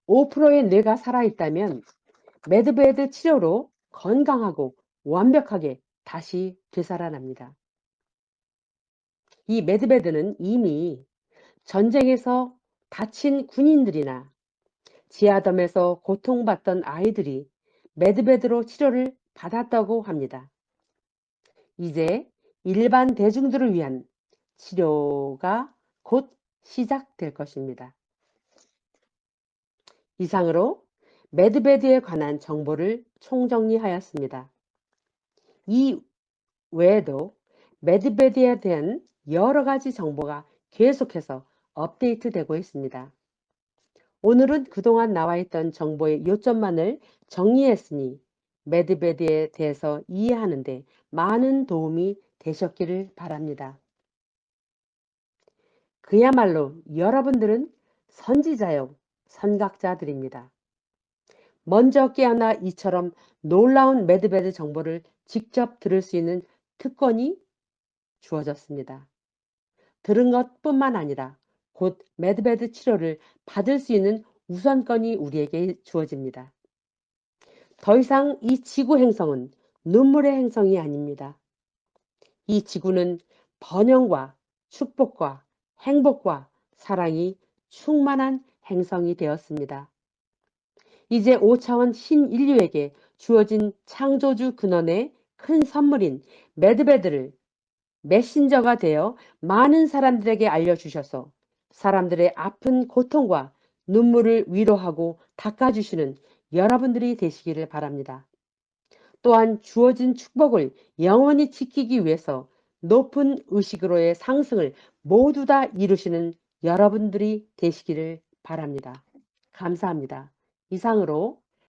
5%의 뇌가 살아있다면 매드베드 치료로 건강하고 완벽하게 다시 되살아납니다. 이 매드베드는 이미 전쟁에서 다친 군인들이나 지하덤에서 고통받던 아이들이 매드베드로 치료를 받았다고 합니다. 이제 일반 대중들을 위한 치료가 곧 시작될 것입니다. 이상으로 매드베드에 관한 정보를 총정리하였습니다. 이 외에도 매드베드에 대한 여러 가지 정보가 계속해서 업데이트되고 있습니다. 오늘은 그동안 나와있던 정보의 요점만을 정리했으니 매드베드에 대해서 이해하는 데 많은 도움이 되셨기를 바랍니다. 그야말로 여러분들은 선지자요, 선각자들입니다. 먼저 깨어나 이처럼 놀라운 매드베드 정보를 직접 들을 수 있는 특권이 주어졌습니다. 들은 것뿐만 아니라 곧 매드베드 치료를 받을 수 있는 우선권이 우리에게 주어집니다. 더 이상 이 지구 행성은 눈물의 행성이 아닙니다. 이 지구는 번영과 축복과 행복과 사랑이 충만한 행성이 되었습니다. 이제 5차원 신인류에게 주어진 창조주 근원의 큰 선물인 매드베드를 메신저가 되어 많은 사람들에게 알려주셔서 사람들의 아픈 고통과 눈물을 위로하고 닦아주시는 여러분들이 되시기를 바랍니다. 또한 주어진 축복을 영원히 지키기 위해서 높은 의식으로의 상승을 모두 다 이루시는 여러분들이 되시기를 바랍니다. 감사합니다. 이상으로